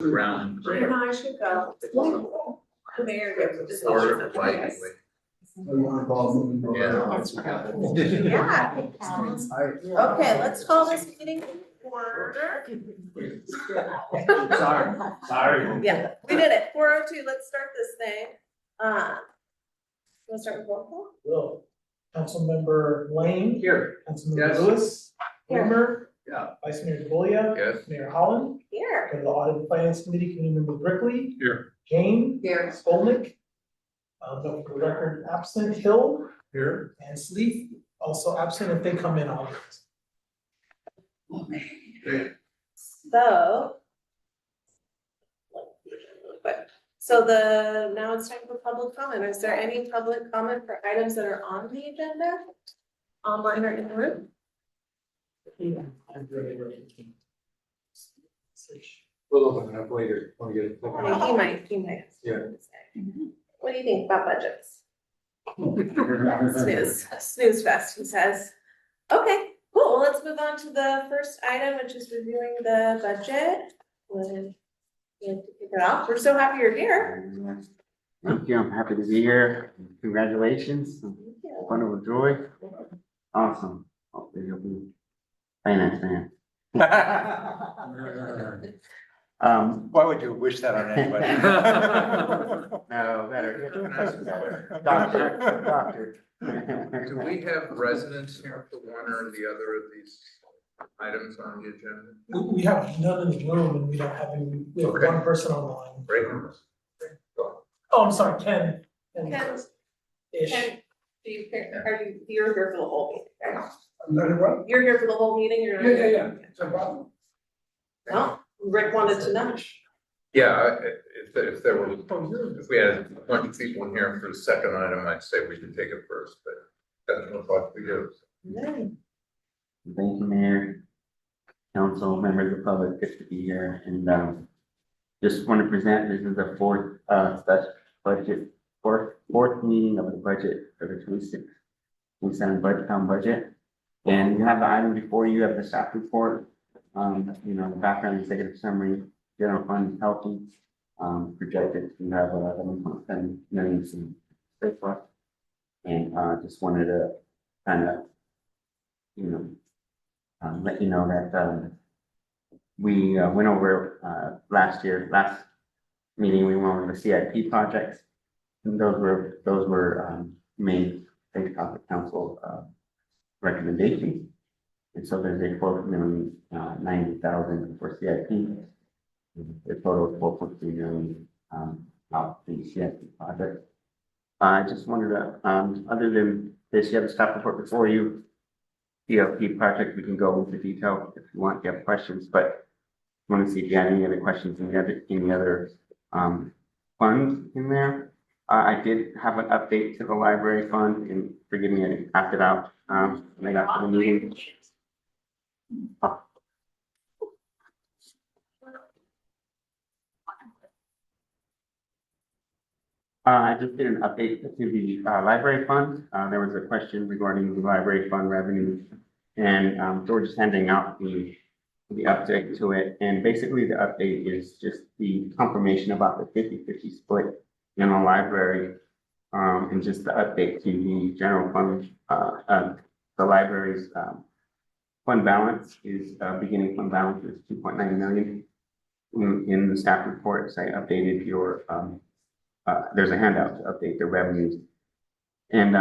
Ground. You know, I should go. There, just. Order of light. Yeah. Okay, let's call this meeting to order. Sorry. Yeah, we did it. 4:02, let's start this thing. We'll start with roll call. Will. Councilmember Lane. Here. Councilmember Yes. Lewis. Here. Weimer. Yeah. Vice Mayor DeGolia. Yes. Mayor Holland. Here. Go to the Audit and Finance Committee, Committeemember Brickley. Here. Jane. Here. Skolnick. Note for the record absent. Hill. Here. And Sleeth also absent if they come in. I'll. So now it's time for public comment. Is there any public comment for items that are on the agenda? Online or in the room? We'll open it up later when we get it. He might. Yeah. What do you think about budgets? Snooze fest, he says. Okay, cool, well, let's move on to the first item, which is reviewing the budget. Would you like to kick it off? We're so happy you're here. Thank you, I'm happy to be here. Congratulations, wonderful joy. Awesome. Hopefully you'll be finance man. Why would you wish that on anybody? No, better. Doctor. Do we have residents here for one or the other of these items on the agenda? We have none in the room and we don't have any, we have Okay. one person online. Great. Oh, I'm sorry, Ken. Ken. Ish. You're here for the whole meeting, right? What? You're here for the whole meeting, you're not Yeah, here? yeah, yeah. No problem. No, Rick wanted to know. Yeah, if there were, if we had a bunch of people in here for the second item, I'd say we should take it first, but that's what like we do. Thank you, Mayor, council, members of the public, good to be here, and just want to present, this is the fourth special budget, fourth meeting of the budget for the 26-27 budget. And you have the item before you, have the staff report, the background executive summary, general fund healthy, projected to have 11.7 million in surplus. And just wanted to kind of, let you know that we went over last meeting, we went over the CIP projects. And those were made based off the council recommendation. And so there's a 4,090,000 for CIP. The total of 4.3 million of the CIP project. I just wanted to, other than this, you have the staff report before you. CIP project, we can go into detail if you want, if you have questions, but I want to see if you have any other questions, any other funds in there. I did have an update to the library fund, and forgive me, I didn't pass it out. When I got to the meeting. I just did an update to the library fund. There was a question regarding the library fund revenue, and George is handing out the update to it. And basically, the update is just the confirmation about the 50-50 split in the library, and just the update to the general fund. The library's fund balance is beginning fund balance is 2.9 million. In the staff reports, I updated your there's a handout to update the revenues, and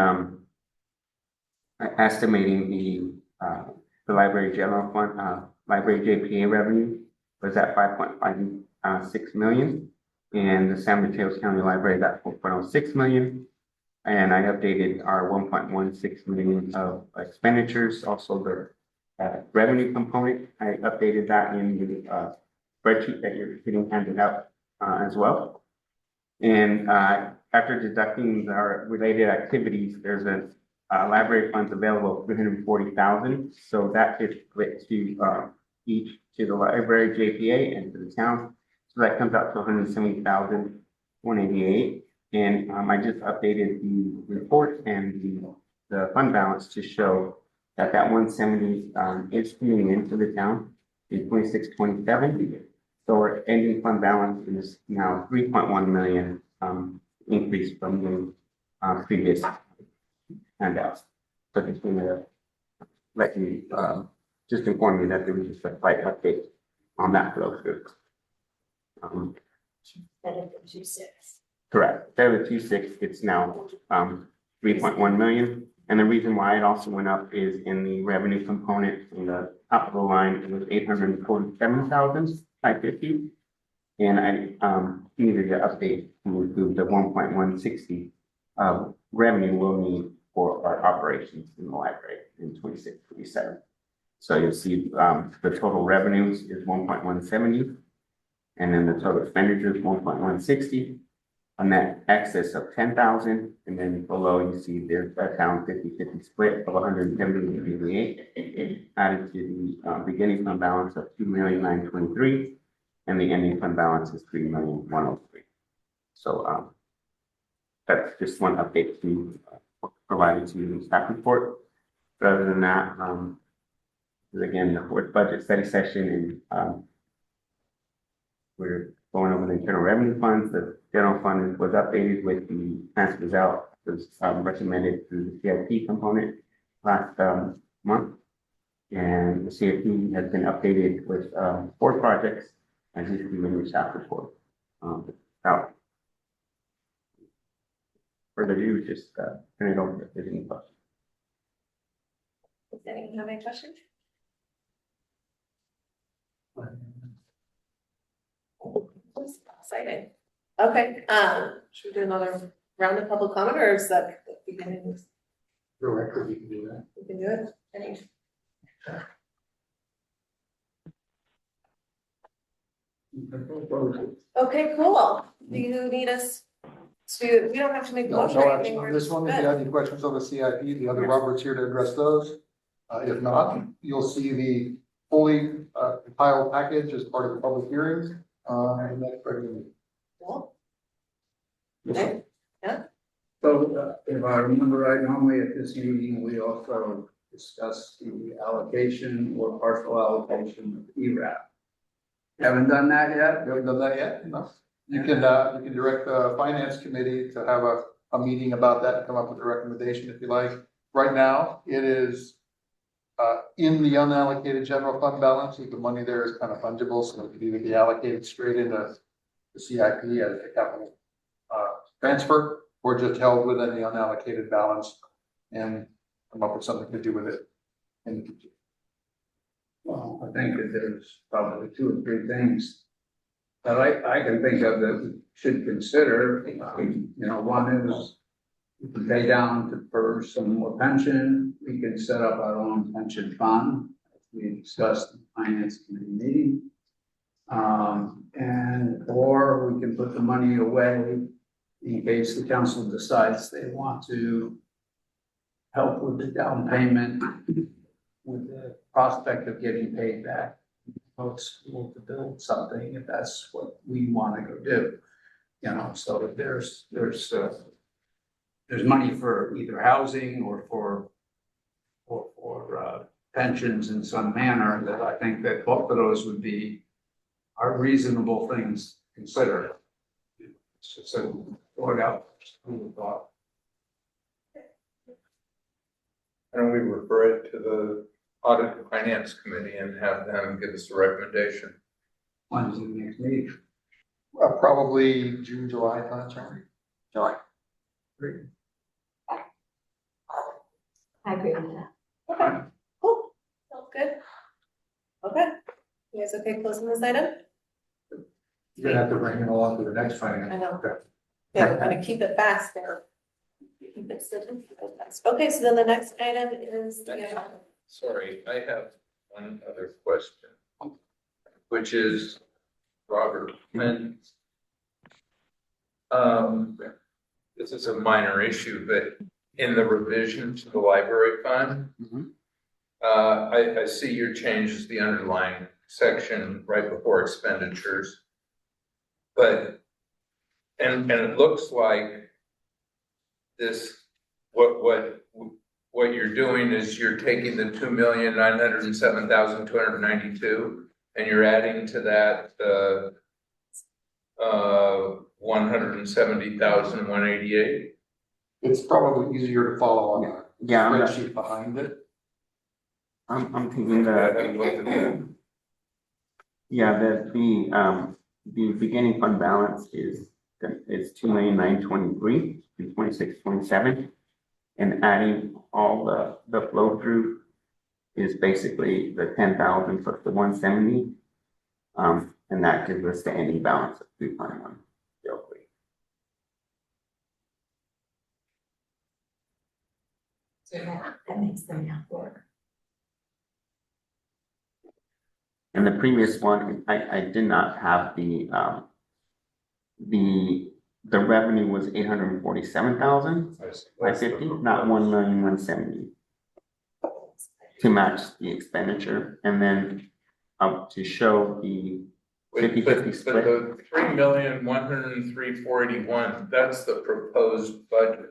estimating the library general fund library JPA revenue was at 5.56 million, and the San Mateo County Library got 4.06 million. And I updated our 1.16 million of expenditures, also the revenue component. I updated that in the spreadsheet that you're getting handed out as well. And after deducting our related activities, there's a library funds available of 340,000. So that is split to each to the library JPA and to the town. So that comes out to 170,188. And I just updated the report and the fund balance to show that 170 is coming into the town in 26-27. So our ending fund balance is now 3.1 million, increase from the previous handouts. So just gonna let you, just inform you that there was just a slight update on that flow through. Correct, there was 2.6, it's now 3.1 million. And the reason why it also went up is in the revenue component, in the top of the line, it was 847,550. And I needed to update to include the 1.160 revenue we'll need for our operations in the library in 26-27. So you'll see the total revenues is 1.170, and then the total expenditures 1.160. A net excess of 10,000, and then below you see there's a down 50-50 split of 170,088 added to the beginning fund balance of 2,923,000, and the ending fund balance is 3,103,000. So that's just one update to provided to you in the staff report. But other than that, again, the fourth budget study session, and we're going over the internal revenue funds. The general fund was updated with the transfers out, was recommended through the CIP component last month. And the CIP has been updated with 4 projects, as you can see in the staff report. Now, further ado, just turn it over if there's any questions. Does anyone have any questions? Excited. Okay, should we do another round of public comment, or is that the beginning? Director, we can do that. We can do it. Any? Okay, cool. Do you need us to, we don't have to make a No, motion or no anything. action on we're this just one. If good. you have any questions on the CIP, the other Robert's here to address those. If not, you'll see the fully compiled package as part of the public hearings, and that's pretty. Cool. Okay, So if I remember right, normally at this meeting, we also discuss the allocation or partial allocation of ERAP. Haven't done that yet? You haven't done that yet? No. You can direct the finance committee to have a meeting about that and come up with a recommendation if you like. Right now, it is in the unallocated general fund balance. The money there is kind of fungible, so it could either be allocated straight into the CIP as a capital transfer, or just held within the unallocated balance and come up with something to do with it in the future. Well, I think that there's probably 2 or 3 things that I can think of that we should consider. One is we can pay down for some more pension. We can set up our own pension fund, as we discussed in the finance committee meeting. Or we can put the money away in case the council decides they want to help with the down payment with the prospect of getting paid back. School to build something, if that's what we want to go do. So there's money for either housing or for pensions in some manner, that I think that both of those are reasonable things to consider. So throw it out, school of thought. And we refer it to the Audit and Finance Committee and have them give us a recommendation. When's the next meeting? Probably June, July timeframe. July. I agree with that. okay, cool. Sounds good. Okay, you guys okay closing this item? You're gonna have to bring him along to the next finance. I know. Okay. Yeah, we're gonna keep it fast there. Keep it simple, keep it fast. Okay, so then the next item is the, Sorry, I have one other question, which is, Robert, this is a minor issue, but in the revision to the library fund, I see your changes, the underlying section right before expenditures. But, and it looks like this, what you're doing is you're taking the 2,907,292 and you're adding to that, 170,188. It's probably easier to follow on the Yeah, spreadsheet behind it. I'm thinking I that, haven't looked at that. yeah, the beginning fund balance is 2,923,000 in 26-27. And adding all the flow through is basically the 10,000 plus the 170. And that gives us the ending balance of 3.1. So that makes them now work. And the previous one, I did not have the revenue was 847,550, not 1,170,000 to match the expenditure, and then to show the 50-50 But split. the 3,103,481, that's the proposed budget.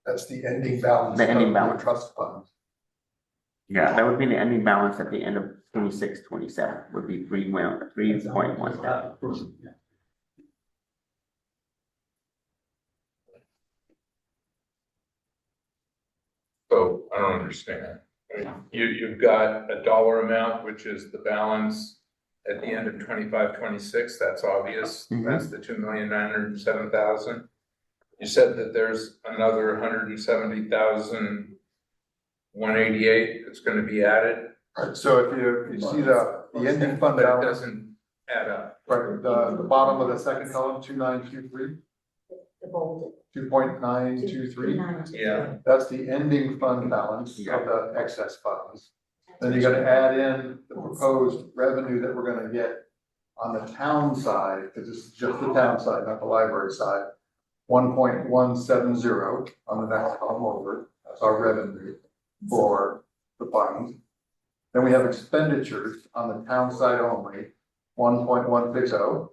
That's the ending balance. The ending of balance. Trust fund. Yeah, that would be the ending balance at the end of 26-27 would be 3.1. So I don't understand. I mean, you've got a dollar amount, which is the balance at the end of 25-26. That's obvious. Mhm. That's the 2,907,000. You said that there's another 170,188 that's going to be added, Right, so if you see the ending fund but it balance, doesn't add up. right, the bottom of the second column, 2,923, The bolded. 2.923. Yeah. That's the ending fund balance of the excess funds. Then you're gonna add in the proposed revenue that we're gonna get on the town side, because this is just the town side, not the library side. 1.170 on the next column over, that's our revenue for the fund. Then we have expenditures on the town side only, 1.160.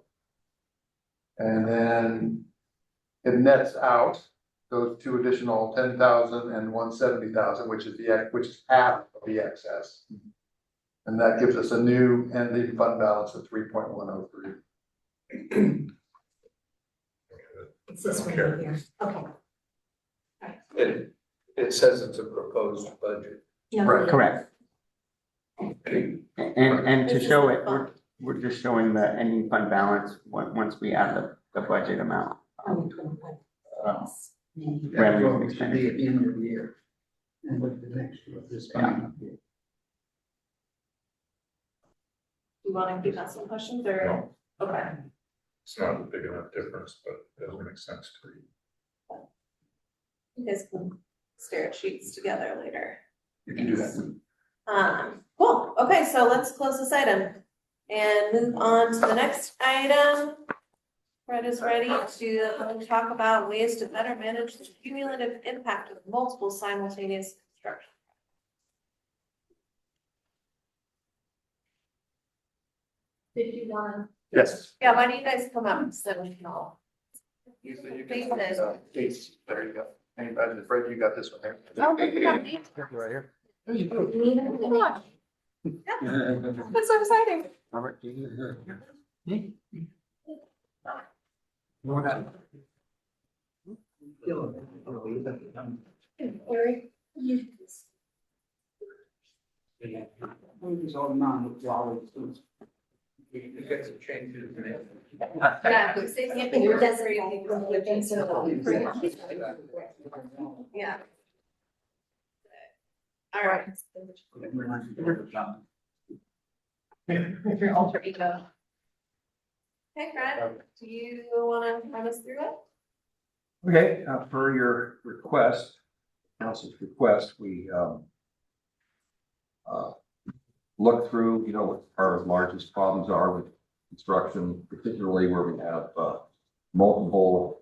And then it nets out those two additional 10,000 and 170,000, which is half of the excess. And that gives us a new ending fund balance of 3.103. It's this one right here. Okay. It says it's a proposed budget. No, Right, Correct. And to show it, we're just showing the ending fund balance once we add the budget amount. Revenue and It should be at the end of the year. And with the next year, this coming up year. You want to keep asking questions or? No. Okay. It's not a big enough difference, but it doesn't make sense to me. You guys can stare at sheets together later. You can do that. Cool, okay, so let's close this item and move on to the next item. Fred is ready to talk about ways to better manage the cumulative impact of multiple simultaneous construction. Did you want? Yes. Yeah, why don't you guys come up so we can all. Usually you Face can, it. Case, there you go. Anybody, Fred, you got this one there. Oh, look at that. Right here. I'm so exciting. Robert, do you? Eric. It's all non-flowers. You get some changes in it. Yeah, but say something you're designating from within, so it'll be free. Yeah. All right. Your alter ego. Okay, Fred, do you wanna run us through it? Okay, per your request, council's request, we look through, you know, what our largest problems are with construction, particularly where we have multiple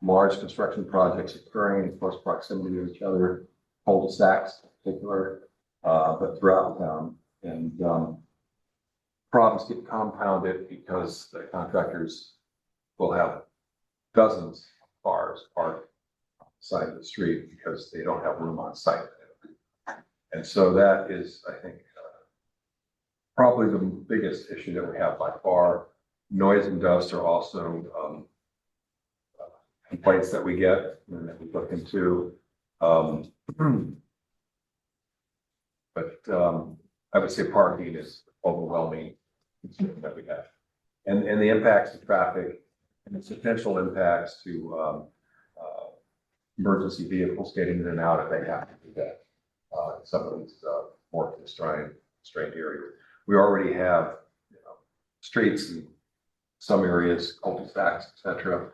large construction projects occurring in close proximity to each other, cul-de-sacs in particular, but throughout town. And problems get compounded because the contractors will have dozens of cars parked on the side of the street because they don't have room on site. And so that is, I think, probably the biggest issue that we have by far. Noise and dust are also complaints that we get and that we look into. I would say parking is overwhelming concern that we have. And the impacts to traffic and its potential impacts to emergency vehicles getting in and out if they have to do that. Some of these more constrained areas. We already have, streets in some areas, cul-de-sacs, et cetera,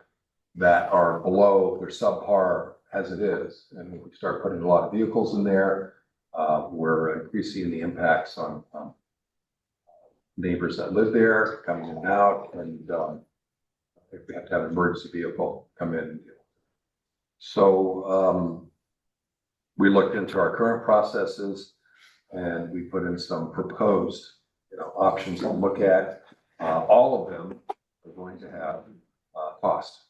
that are below, they're subpar as it is. And when we start putting a lot of vehicles in there, we're increasing the impacts on neighbors that live there, coming in and out, and if we have to have an emergency vehicle come in and deal. So we looked into our current processes and we put in some proposed, options to look at. All of them are going to have cost,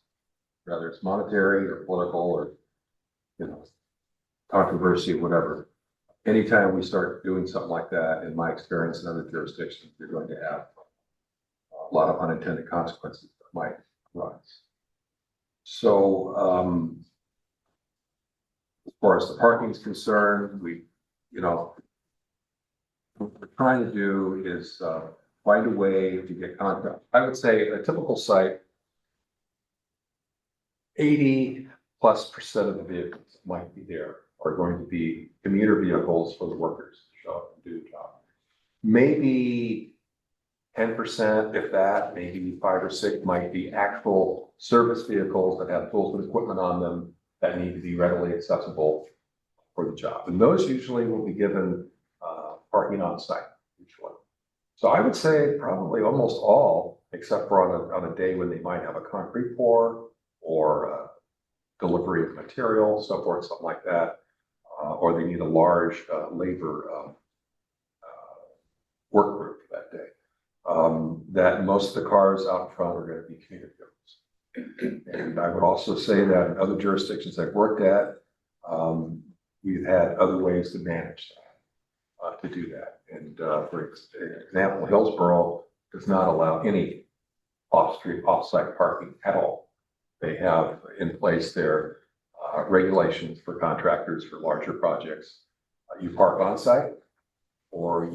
whether it's monetary or political or, controversy, whatever. Anytime we start doing something like that, in my experience in other jurisdictions, you're going to have a lot of unintended consequences that might arise. So, as far as the parking is concerned, what we're trying to do is find a way to get contract. I would say a typical site, 80+% of the vehicles might be there are going to be commuter vehicles for the workers to show up and do the job. Maybe 10%, if that, maybe 5 or 6 might be actual service vehicles that have tools and equipment on them that need to be readily accessible for the job. And those usually will be given parking on site, usually. So I would say probably almost all, except for on a day when they might have a concrete pour or delivery of material, so forth, something like that, or they need a large labor work group for that day. That most of the cars out front are going to be commuter vehicles. And I would also say that in other jurisdictions I've worked at, we've had other ways to manage that, to do that. And for example, Hillsborough does not allow any off-street, off-site parking at all. They have in place their regulations for contractors for larger projects. You park on site, or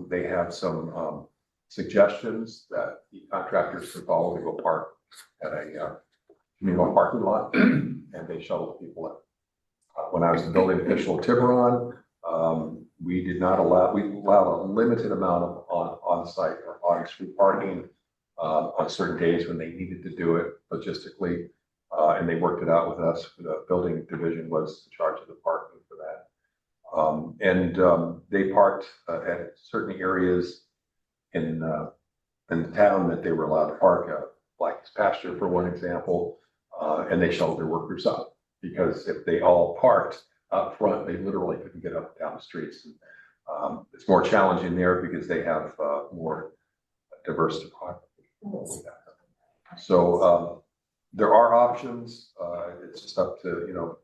they have some suggestions that the contractors can follow to go park at a communal parking lot, and they shuttle people in. When I was the building official at Tiburon, we allowed a limited amount of on-site or on-street parking on certain days when they needed to do it logistically. And they worked it out with us. The building division was in charge of the parking for that. They parked at certain areas in the town that they were allowed to park at, like pasture, for one example, and they shuttled their workers up, because if they all parked up front, they literally couldn't get up and down the streets. It's more challenging there because they have more diverse topography. So there are options. It's just up to,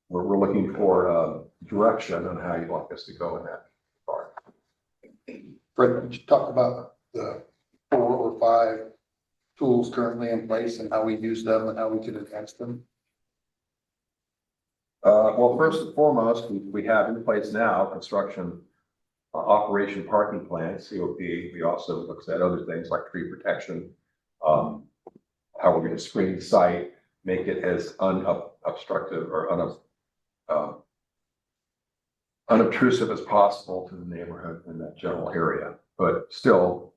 we're looking for direction on how you'd like us to go in that regard. Fred, could you talk about the 4 or 5 tools currently in place and how we use them and how we can enhance them? Well, first and foremost, we have in place now construction operation parking plan, COP. We also looked at other things like tree protection, how we're going to screen the site, make it as unobstructive or unobtrusive as possible to the neighborhood in that general area. But still,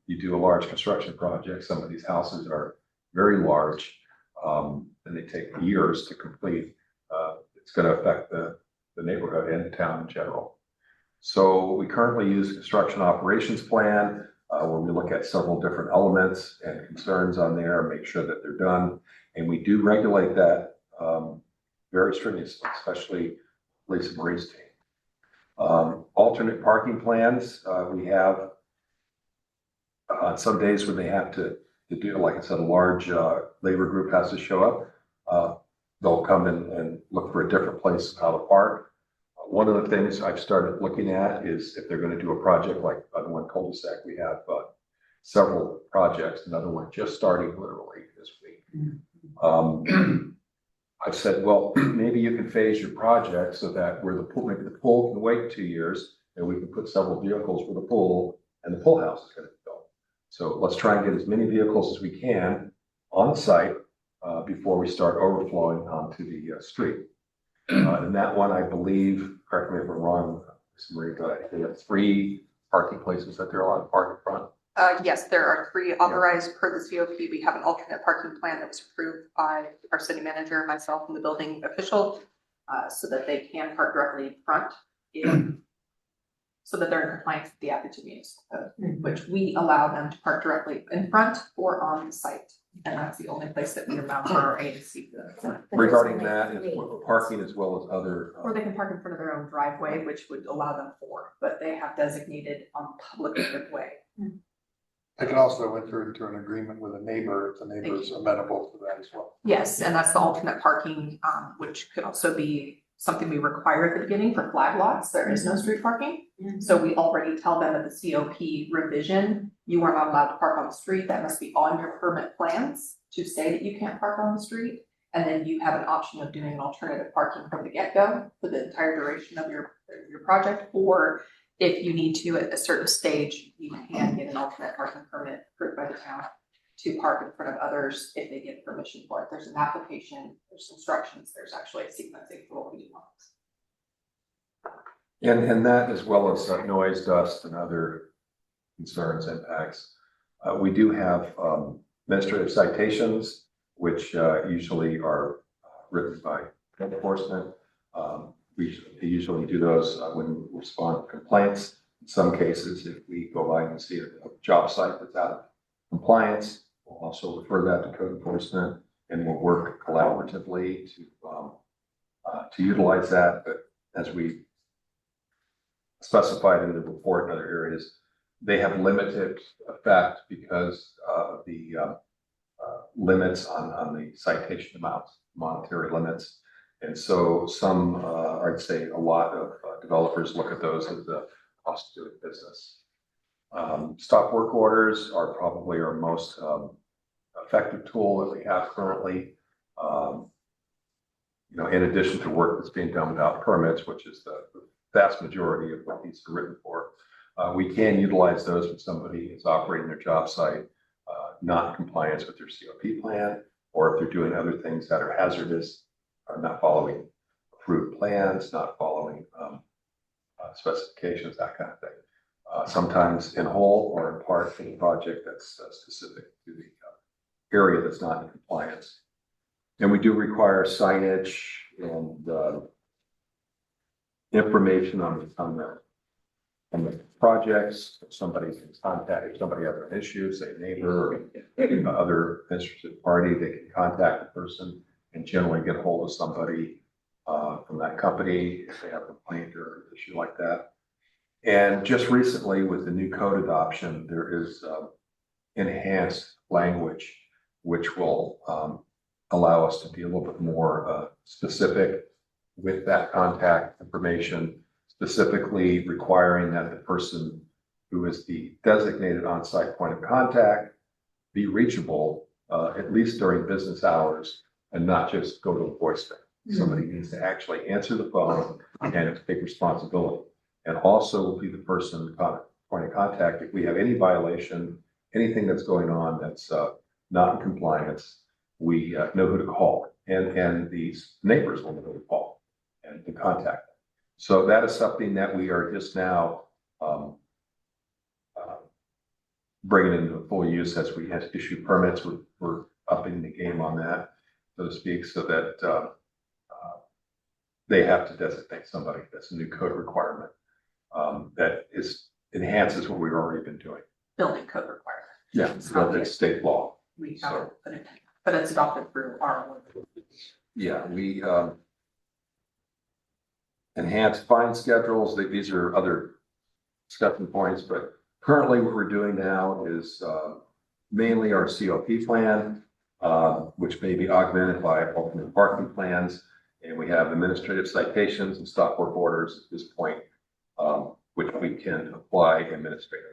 you do a large construction project, some of these houses are very large, and they take years to complete. It's going to affect the neighborhood and the town in general. So we currently use a construction operations plan where we look at several different elements and concerns on there, make sure that they're done. And we do regulate that very strenuously, especially Lisa Marie's team. Alternate parking plans, we have on some days when they have to do, like I said, a large labor group has to show up. They'll come in and look for a different place how to park. One of the things I've started looking at is if they're going to do a project like on one cul-de-sac, we have several projects, another one just starting literally this week. I've said, well, maybe you can phase your project so that where the pool, maybe the pool can wait 2 years and we can put several vehicles for the pool and the pool house is going to be built. So let's try and get as many vehicles as we can on site before we start overflowing onto the street. And that one, I believe, correct me if I'm wrong, Ms. Marie, but they have 3 parking places that they're allowed to park in front. Yes, there are 3 authorized per the COP. We have an alternate parking plan that was approved by our city manager, myself, and the building official, so that they can park directly in front, so that they're in compliance with the Atherton Municipal Code, which we allow them to park directly in front or on the site. And that's the only place that we allow for our ANC. Regarding that, is parking as well as other. Or they can park in front of their own driveway, which would allow them 4, but they have designated on public way. I can also enter into an agreement with a neighbor if the neighbor is amenable to that as well. Yes, and that's the alternate parking, which could also be something we require at the beginning for flag lots. There is no street parking. So we already tell them at the COP revision, you are not allowed to park on the street. That must be on your permit plans to say that you can't park on the street. And then you have an option of doing an alternative parking from the get-go for the entire duration of your project. Or if you need to at a certain stage, you can get an alternate parking permit approved by the town to park in front of others if they get permission for it. There's an application, there's instructions, there's actually a sequencing for what we do next. And that as well as noise, dust, and other concerns, impacts. We do have administrative citations, which usually are written by code enforcement. We usually do those when we respond to complaints. In some cases, if we go by and see a job site that's out of compliance, we'll also refer that to code enforcement, and we'll work collaboratively to utilize that. But as we specified in the report in other areas, they have limited effect because of the limits on the citation amounts, monetary limits. And so some, I'd say a lot of developers look at those as the cost of doing business. Stop work orders are probably our most effective tool that we have currently. In addition to work that's being done without permits, which is the vast majority of what these are written for, we can utilize those when somebody is operating their job site, not in compliance with their COP plan, or if they're doing other things that are hazardous, are not following approved plans, not following specifications, that kind of thing. Sometimes in whole or in part for the project that's specific to the area that's not in compliance. And we do require signage and information on the projects. If somebody can contact, if somebody has an issue, say a neighbor or other interested party, they can contact the person and generally get a hold of somebody from that company if they have a complaint or an issue like that. And just recently with the new code adoption, there is enhanced language which will allow us to be a little bit more specific with that contact information, specifically requiring that the person who is the designated on-site point of contact be reachable at least during business hours and not just go to a voicemail. Somebody needs to actually answer the phone and take responsibility. And also be the person point of contact if we have any violation, anything that's going on that's not in compliance, we know who to call, and these neighbors will know who to call and to contact them. So that is something that we are just now bringing into full use as we issue permits. We're upping the game on that, so to speak, so that they have to designate somebody. That's a new code requirement that enhances what we've already been doing. Building code requirement. Yeah, so it's state law. We haven't put it, but it's adopted through our ordinance. Yeah, we enhance fine schedules. These are other discussion points, but currently what we're doing now is mainly our COP plan, which may be augmented by alternate parking plans. And we have administrative citations and stop work orders at this point, which we can apply administratively.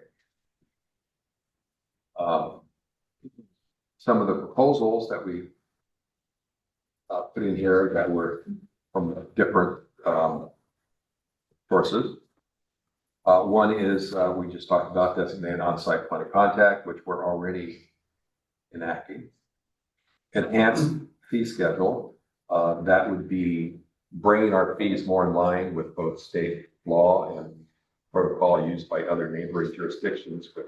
Some of the proposals that we put in here that were from different sources. One is we just talked about designated on-site point of contact, which we're already enacting. Enhanced fee schedule, that would be bringing our fees more in line with both state law and protocol used by other neighboring jurisdictions, but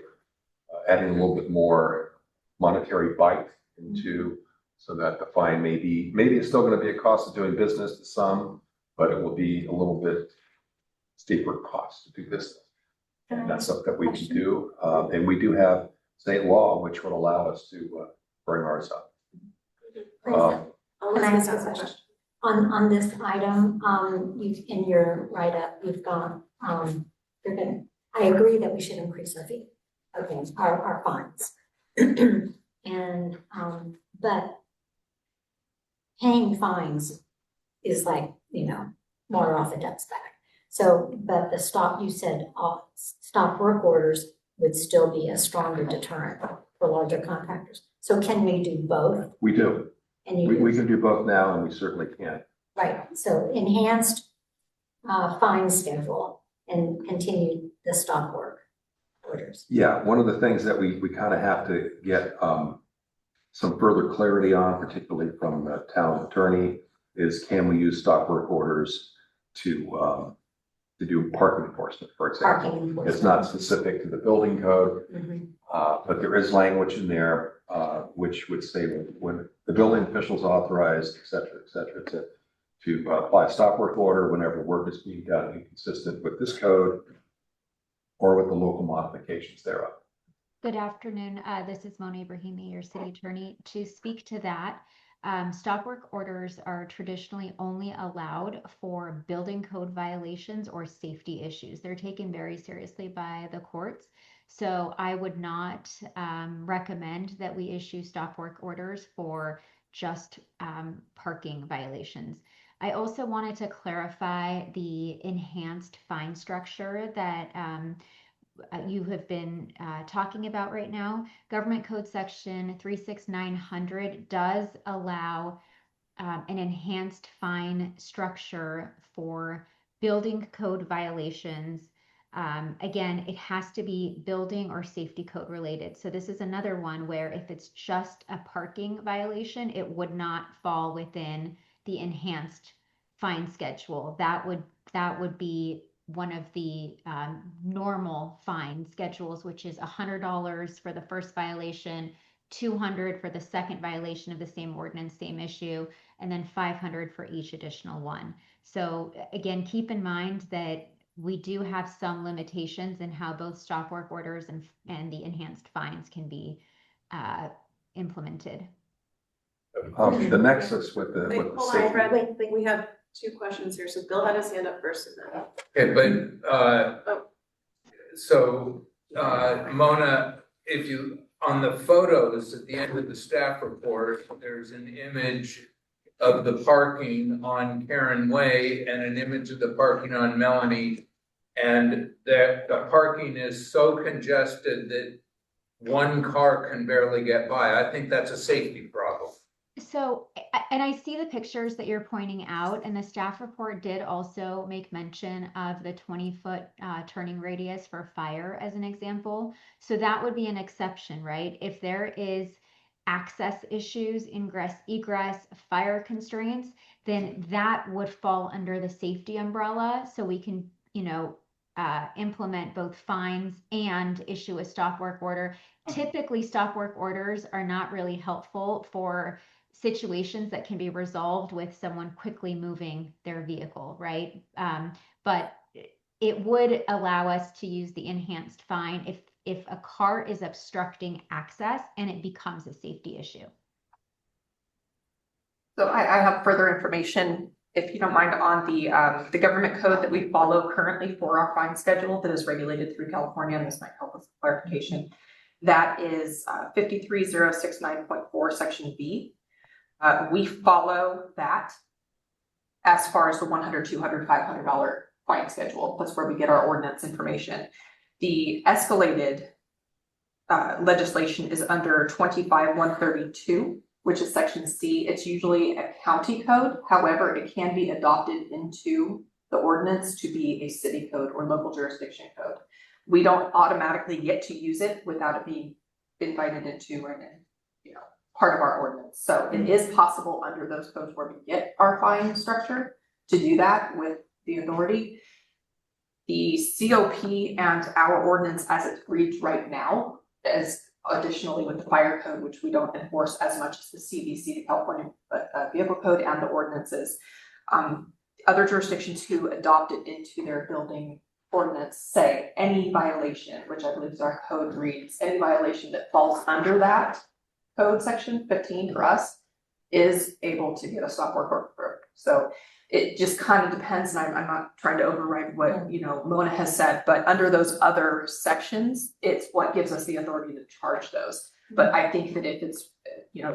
adding a little bit more monetary bite into, so that the fine maybe it's still going to be a cost of doing business to some, but it will be a little bit steeper cost to do business. And that's something that we can do. And we do have state law, which would allow us to bring ours up. Can I ask a question? On this item, you've, in your write-up, you've got, you're gonna, I agree that we should increase our fee, okay, our fines. And, but paying fines is like, you know, water off a duck's back. So, but the stop, you said, stop work orders would still be a stronger deterrent for larger contractors. So can we do both? We do. And you We can do both now, and we certainly can. right, so enhanced fine schedule and continue the stop work orders. Yeah, one of the things that we kind of have to get some further clarity on, particularly from the town attorney, is can we use stop work orders to do parking enforcement, for example? Parking enforcement. It's not specific to the building code, Mhm. but there is language in there which would say when the building officials authorized, et cetera, to apply a stop work order whenever work is being done inconsistent with this code or with the local modifications thereof. Good afternoon. This is Mona Ibrahimi, your city attorney. To speak to that, stop work orders are traditionally only allowed for building code violations or safety issues. They're taken very seriously by the courts. So I would not recommend that we issue stop work orders for just parking violations. I also wanted to clarify the enhanced fine structure that you have been talking about right now. Government Code Section 36900 does allow an enhanced fine structure for building code violations. Again, it has to be building or safety code related. So this is another one where if it's just a parking violation, it would not fall within the enhanced fine schedule. That would be one of the normal fine schedules, which is $100 for the first violation, $200 for the second violation of the same ordinance, same issue, and then $500 for each additional one. So again, keep in mind that we do have some limitations in how both stop work orders and the enhanced fines can be implemented. The nexus with the Wait, hold on, safety. Fred. Wait. We have two questions here. So Bill had his hand up first and then. Okay, but, so, Mona, if you, on the photos at the end of the staff report, there's an image of the parking on Karen Way and an image of the parking on Melanie. And the parking is so congested that one car can barely get by. I think that's a safety problem. So, and I see the pictures that you're pointing out, and the staff report did also make mention of the 20-foot turning radius for fire as an example. So that would be an exception, right? If there is access issues, ingress, egress, fire constraints, then that would fall under the safety umbrella. So we can, implement both fines and issue a stop work order. Typically, stop work orders are not really helpful for situations that can be resolved with someone quickly moving their vehicle, right? But it would allow us to use the enhanced fine if a car is obstructing access and it becomes a safety issue. So I have further information, if you don't mind, on the government code that we follow currently for our fine schedule that is regulated through California, and this might help with clarification. That is 53069.4 section B. We follow that as far as the $100, $200, $500 fine schedule. That's where we get our ordinance information. The escalated legislation is under 25-132, which is section C. It's usually a county code. However, it can be adopted into the ordinance to be a city code or local jurisdiction code. We don't automatically get to use it without it being invited into or, part of our ordinance. So it is possible under those codes where we get our fine structure to do that with the authority. The COP and our ordinance as it reads right now, as additionally with the fire code, which we don't enforce as much as the CVC, the California Vehicle Code, and the ordinances. Other jurisdictions who adopt it into their building ordinance say any violation, which I believe is our code reads, any violation that falls under that code section 15 for us is able to get a stop work order. So it just kind of depends, and I'm not trying to override what Mona has said, but under those other sections, it's what gives us the authority to charge those. But I think that if it's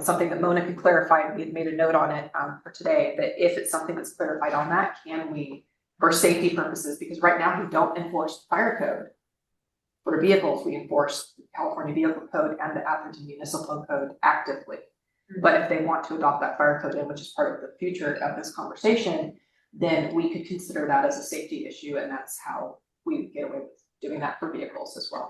something that Mona could clarify, and we had made a note on it for today, that if it's something that's clarified on that, can we, for safety purposes, because right now we don't enforce the fire code. For vehicles, we enforce the California Vehicle Code and the Atherton Municipal Code actively. But if they want to adopt that fire code in, which is part of the future of this conversation, then we could consider that as a safety issue, and that's how we get away with doing that for vehicles as well.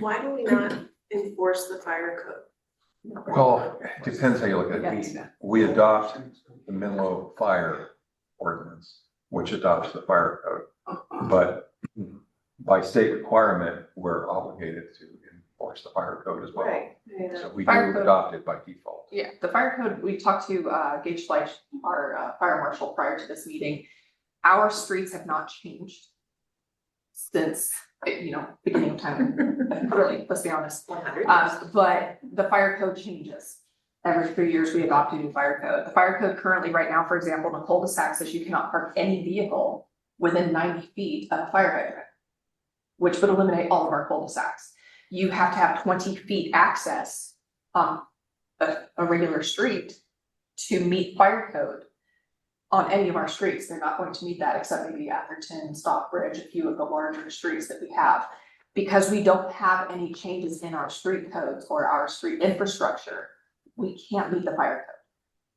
Why do we not enforce the fire code? Well, it depends how you look at it. We adopt the Menlo Fire Ordinance, which adopts the fire code. But by state requirement, we're obligated to enforce the fire code as well. Right. Yeah. So we Fire do code. adopt it by default. Yeah, the fire code, we talked to Gage Fleisch, our fire marshal, prior to this meeting. Our streets have not changed since, beginning of time, really, let's be honest. 100 But the fire code changes. Every 3 years, we adopt a new fire code. The fire code currently, right now, for example, in the cul-de-sac says you cannot park any vehicle within 90 feet of a fire hydrant, which would eliminate all of our cul-de-sacs. You have to have 20 feet access on a regular street to meet fire code on any of our streets. They're not going to meet that except maybe Atherton, Stockbridge, a few of the larger streets that we have. Because we don't have any changes in our street codes or our street infrastructure, we can't meet the fire code.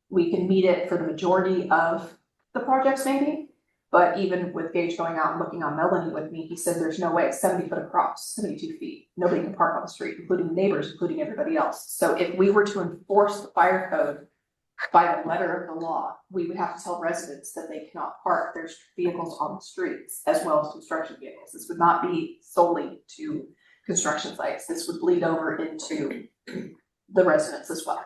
We can meet it for the majority of the projects maybe, but even with Gage going out and looking on Melanie with me, he said there's no way it's 70 foot across, 72 feet. Nobody can park on the street, including neighbors, including everybody else. So if we were to enforce the fire code by the letter of the law, we would have to tell residents that they cannot park their vehicles on the streets as well as construction vehicles. This would not be solely to construction sites. This would bleed over into the residents as well.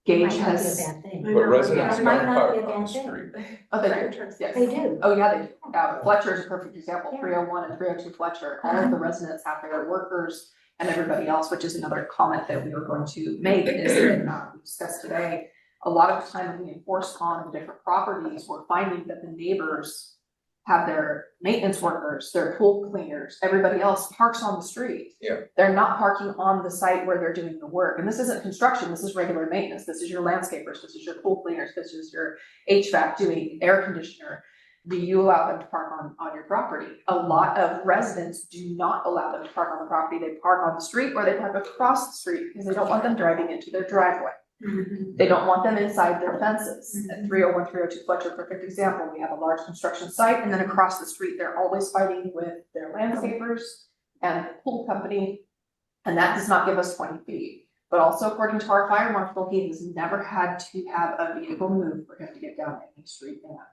Gage Might not be a has. bad thing. But residents It might don't not be park a on bad the thing. street. Oh, they do, yes. They do. Oh, yeah, they do. Fletcher is a perfect example, Yeah. 301 and 302 Fletcher, all of the residents have their workers and everybody else, which is another comment that we were going to make, is that we discussed today. A lot of the time when we enforce on the different properties, we're finding that the neighbors have their maintenance workers, their pool cleaners, everybody else parks on the street. Yeah. They're not parking on the site where they're doing the work. And this isn't construction, this is regular maintenance. This is your landscapers, this is your pool cleaners, this is your HVAC doing air conditioner. Do you allow them to park on your property? A lot of residents do not allow them to park on the property. They park on the street or they park across the street because they don't want them driving into their driveway. They don't want them inside their fences. At 301, 302 Fletcher, perfect example, we have a large construction site, and then across the street, they're always fighting with their landscapers and the pool company, and that does not give us 20 feet. But also according to our fire marshal, he has never had to have a vehicle move for him to get down any street in that.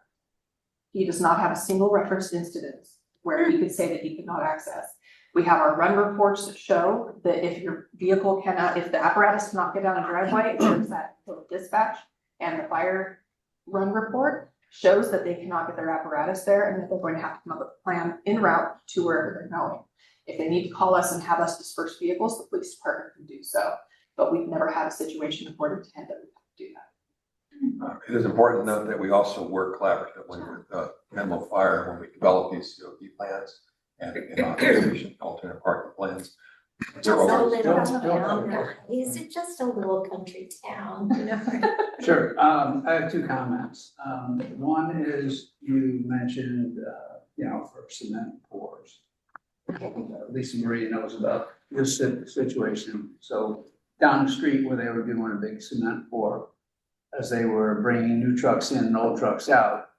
He does not have a single referenced incident where he could say that he could not access. We have our run reports that show that if your vehicle cannot, if the apparatus cannot get down a driveway, it shows that to dispatch, and the fire run report shows that they cannot get their apparatus there and that they're going to have to come up with a plan en route to wherever they're going. If they need to call us and have us disperse vehicles, the police department can do so. But we've never had a situation according to him that we have to do that. It is important to note that we also work collaboratively with Menlo Fire when we develop these COP plans and optimization alternate parking plans. Just a little Bill, town, Bill. is it just a little country town, you know? Sure, I have two comments. One is you mentioned, for cement pours. Lisa Marie knows about this situation. So down the street where they were doing a big cement pour, as they were bringing new trucks in and old trucks out,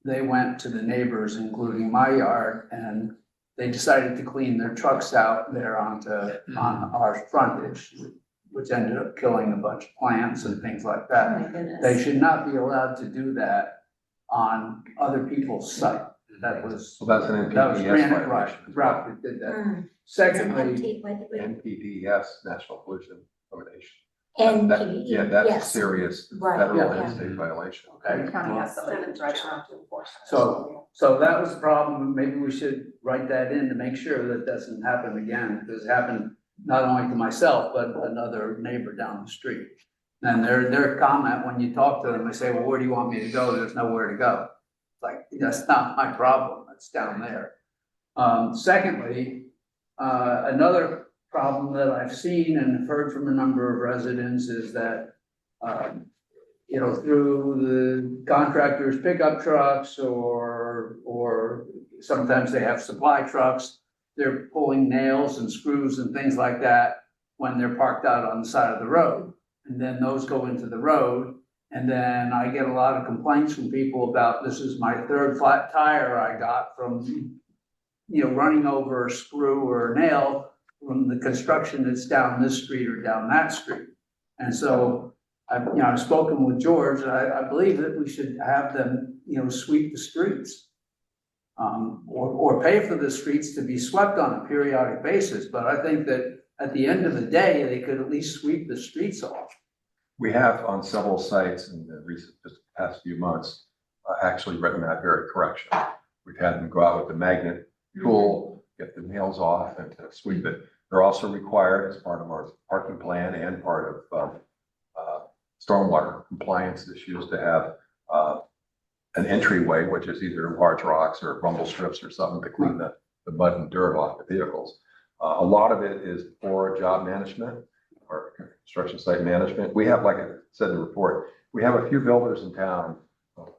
they went to the neighbors, including my yard, and they decided to clean their trucks out there on our frontage, which ended up killing a bunch of plants and things like Oh that. my goodness. They should not be allowed to do that on other people's site. That was. Well, that's an That was NPDES Granite violation. Rock that did that. Mm. It's an Secondly, empty, NPDES, National Pollution Elimination. and That- Yeah, that's a yes, serious right, federal yeah. and state violation. okay. The county has somebody that drives around to enforce. it. So that was the problem. Maybe we should write that in to make sure that doesn't happen again, because it happened not only to myself, but another neighbor down the street. And their comment, when you talk to them, they say, well, where do you want me to go? There's nowhere to go. It's like, that's not my problem. It's down there. Secondly, another problem that I've seen and heard from a number of residents is that, through the contractors' pickup trucks or sometimes they have supply trucks, they're pulling nails and screws and things like that when they're parked out on the side of the road. And then those go into the road. And then I get a lot of complaints from people about, this is my third flat tire I got from, running over a screw or a nail from the construction that's down this street or down that street. And so I've spoken with George, I believe that we should have them, sweep the streets. Or pay for the streets to be swept on a periodic basis, but I think that at the end of the day, they could at least sweep the streets off. We have on several sites in the recent, just past few months, actually written that very correction. We've had them go out with the magnet tool, get the nails off and to sweep it. They're also required as part of our parking plan and part of stormwater compliance issues to have an entryway, which is either large rocks or rumble strips or something to clean the mud and dirt off the vehicles. A lot of it is poor job management or construction site management. We have, like I said in the report, we have a few builders in town,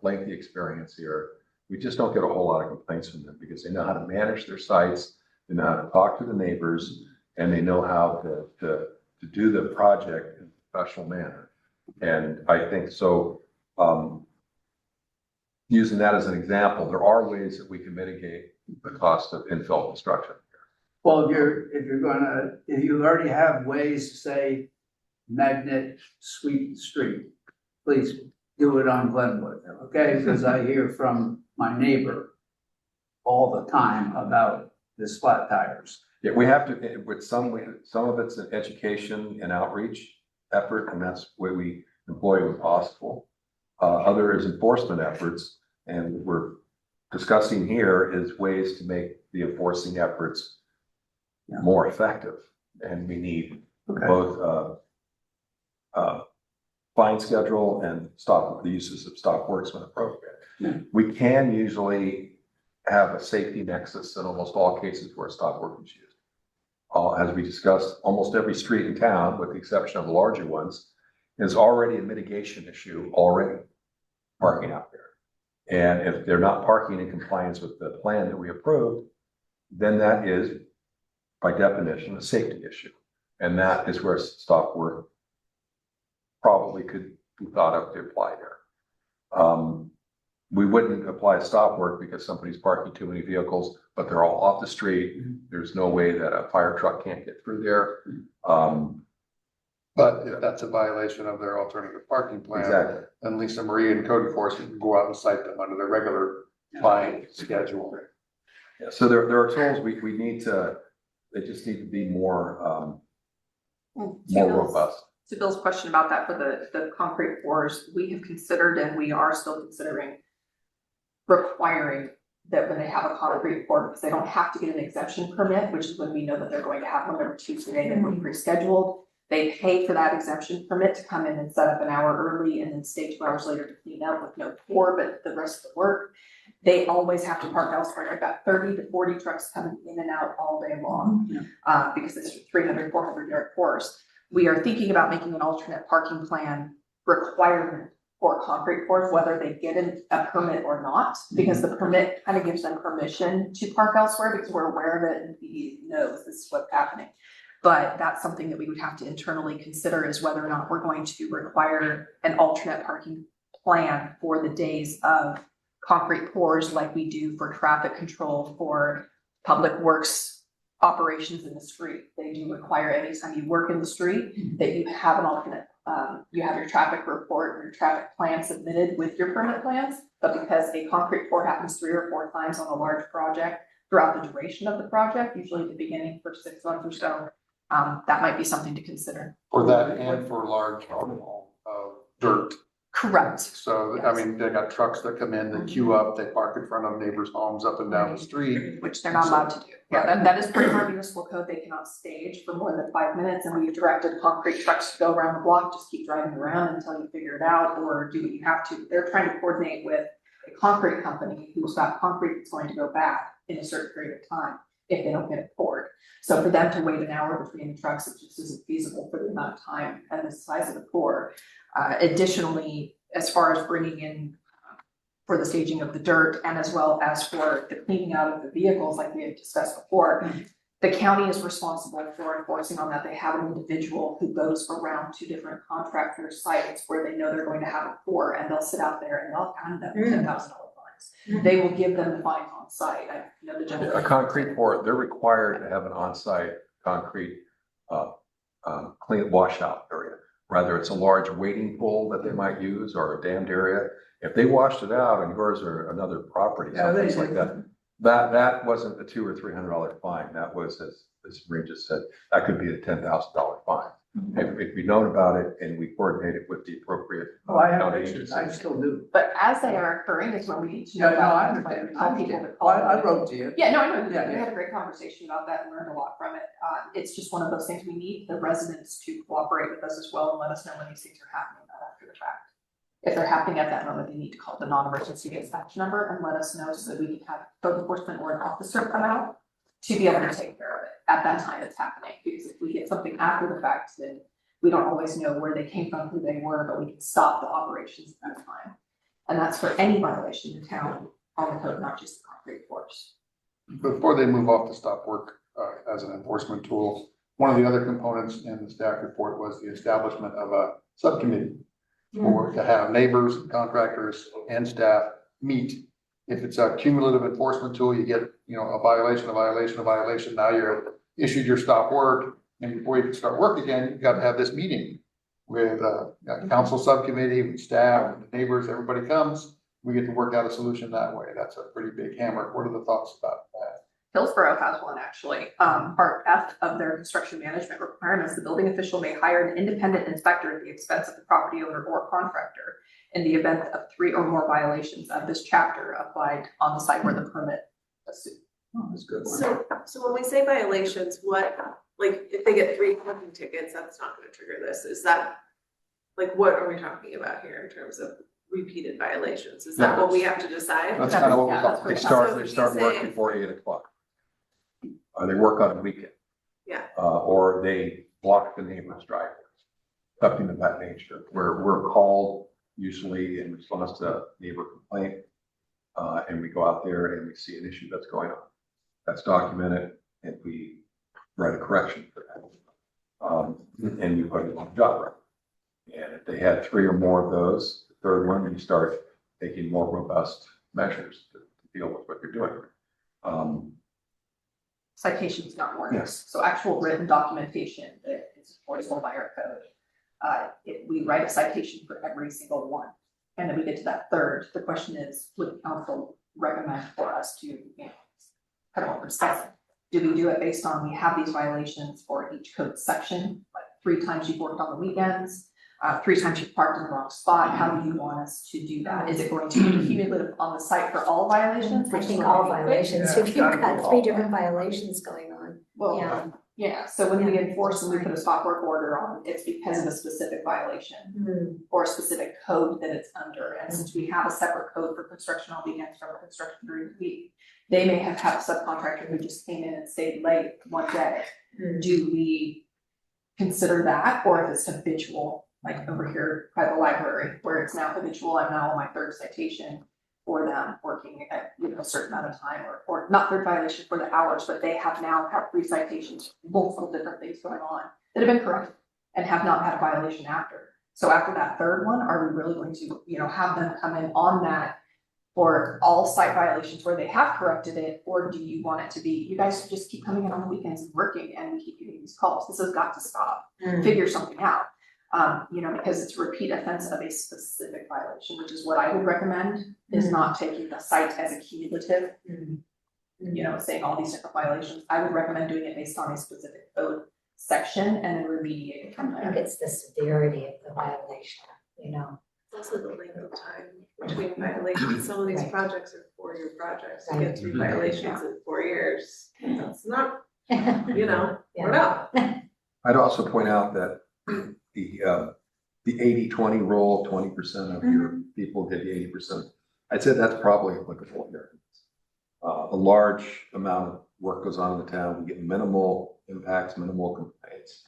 lengthy experience here. We just don't get a whole lot of complaints from them because they know how to manage their sites, they know how to talk to the neighbors, and they know how to do the project in a professional manner. And I think so, using that as an example, there are ways that we can mitigate the cost of infill construction. Well, if you already have ways to say magnet sweep the street, please do it on Glenwood, okay? Because I hear from my neighbor all the time about this flat tires. Yeah, we have to, with some of it's an education and outreach effort, and that's where we employ when possible. Other is enforcement efforts, and we're discussing here is ways to make the enforcing efforts more effective. And we need both fine schedule and the uses of stop works when appropriate. Yeah. We can usually have a safety nexus in almost all cases where stop work is used. As we discussed, almost every street in town, with the exception of the larger ones, is already a mitigation issue already, parking out there. And if they're not parking in compliance with the plan that we approved, then that is, by definition, a safety issue. And that is where stop work probably could be thought of to apply there. We wouldn't apply stop work because somebody's parking too many vehicles, but they're all off the street. There's no way that a fire truck can't get through there. But if that's a violation of their alternative parking plan, Exactly. then Lisa Marie and code enforcement can go out and cite them under their regular fine schedule. Yeah, so there are tools we need to, they just need to be more robust. To Bill's question about that for the concrete pours, we have considered and we are still considering requiring that when they have a concrete pour, because they don't have to get an exemption permit, which is when we know that they're going to have one or two today that were pre-scheduled, They pay for that exemption permit to come in and set up an hour early and then stay 2 hours later to clean up with no pour, but the rest of the work. They always have to park elsewhere. I've got 30 to 40 trucks coming in and out all day long, because it's 300, 400-yard pours. We are thinking about making an alternate parking plan requirement for concrete pours, whether they get a permit or not, because the permit kind of gives them permission to park elsewhere because we're aware of it and he knows this is what's happening. But that's something that we would have to internally consider, is whether or not we're going to require an alternate parking plan for the days of concrete pours like we do for traffic control for public works operations in the street. They do require anytime you work in the street that you have an alternate, you have your traffic report or your traffic plan submitted with your permit plans. But because a concrete pour happens 3 or 4 times on a large project throughout the duration of the project, usually at the beginning for 6 months or so, that might be something to consider. For that and for large dirt. Correct. So, I mean, they got trucks that come in, they queue up, they park in front of neighbors' homes up and down the street. Which they're not allowed to do. Yeah, that is per our municipal code. They cannot stage for more than 5 minutes, and we've directed concrete trucks to go around the block, just keep driving around until you figure it out or do what you have to. They're trying to coordinate with a concrete company who's got concrete that's going to go back in a certain period of time if they don't get it poured. So for them to wait an hour between the trucks, it just isn't feasible for the amount of time and the size of the pour. Additionally, as far as bringing in for the staging of the dirt and as well as for the cleaning out of the vehicles like we had discussed before, the county is responsible for enforcing on that. They have an individual who goes around to different contractors' sites where they know they're going to have a pour, and they'll sit out there and they'll hand them $10,000 fines. They will give them the fines on site. I know the general. A concrete pour, they're required to have an on-site concrete clean washout area. Whether it's a large wading pool that they might use or a dammed area. If they washed it out and yours or another property, something like that, that wasn't a $200 or $300 fine. That was, as Marie just said, that could be a $10,000 fine. If we known about it and we coordinated with the appropriate I have county pictures, agency. I still do. But as they are occurring is when we need to know No, about. I them, understand. tell people to call. I wrote to you. Yeah, no, I know. Yeah, We yeah. had a great conversation about that and learned a lot from it. It's just one of those things we need the residents to cooperate with us as well and let us know when these things are happening, not after the fact. If they're happening at that moment, they need to call the non-emergency dispatch number and let us know so that we can have code enforcement or an officer come out to be able to take care of it at that time it's happening. Because if we get something after the fact, then we don't always know where they came from, who they were, but we can stop the operations at that time. And that's for any violation in town on the code, not just the concrete force. Before they move off the stop work as an enforcement tool, one of the other components in the staff report was the establishment of a subcommittee for to have neighbors, contractors, and staff meet. If it's a cumulative enforcement tool, you get, a violation. Now you're issued your stop work, and before you can start work again, you've got to have this meeting with a council subcommittee, with staff, with the neighbors, everybody comes. We get to work out a solution that way. That's a pretty big hammer. What are the thoughts about that? Hillsborough has one actually. Part F of their construction management requirements, the building official may hire an independent inspector at the expense of the property owner or contractor in the event of 3 or more violations of this chapter applied on the site where the permit was sued. Oh, that's a good one. So when we say violations, if they get 3 parking tickets, that's not gonna trigger this. Is that, what are we talking about here in terms of repeated violations? Is that what we have to decide? That's kind of what we're Yeah, talking that's They about. start, they start work before 8 o'clock. Or they work on a weekend. Yeah. Or they block the neighbor's driveway, something of that nature, where we're called usually in response to neighbor complaint. And we go out there and we see an issue that's going on. That's documented and we write a correction for that. And we put it on the job record. And if they had 3 or more of those, the third one, you start taking more robust measures to deal with what you're doing. Citations, not warnings. Yes. So actual written documentation that is enforceable by our code. We write a citation for every single one. And then we get to that third. The question is, would the council recommend for us to, kind of what we're discussing? Do we do it based on, we have these violations for each code section, like 3 times you've worked on the weekends, 3 times you've parked in the wrong spot? How do you want us to do that? Is it going to be cumulative on the site for all violations? I think all violations, if you've got 3 different violations going on. Well, Yeah. Yeah, so when we enforce and we put a stop work order on, it's because of a specific violation or a specific code that it's under. And since we have a separate code for construction on weekends from construction during the week, they may have had a subcontractor who just came in and stayed late one day. Do we consider that, or if it's habitual, like over here by the library, where it's now habitual, I'm now on my third citation for them working at, a certain amount of time, or not third violation for the hours, but they have now had 3 citations, multiple different things going on that have been corrected and have not had a violation after. So after that third one, are we really going to, have them come in on that for all site violations where they have corrected it, or do you want it to be, you guys just keep coming in on the weekends and working and we keep getting these calls? This has got to stop. Figure something out. Because it's a repeat offense of a specific violation, which is what I would recommend, is not taking the site as a cumulative, saying all these different violations. I would recommend doing it based on a specific code section and then remediating from I think there. it's the severity of the violation, Also the length of time between violations. Some of these Right. projects are 4-year projects. You Right. get 3 violations in 4 years. That's not, Yeah. we're not. I'd also point out that the 80-20 rule, 20% of your people get 80%. I'd say that's probably applicable here. A large amount of work goes on in the town. We get minimal impacts, minimal complaints.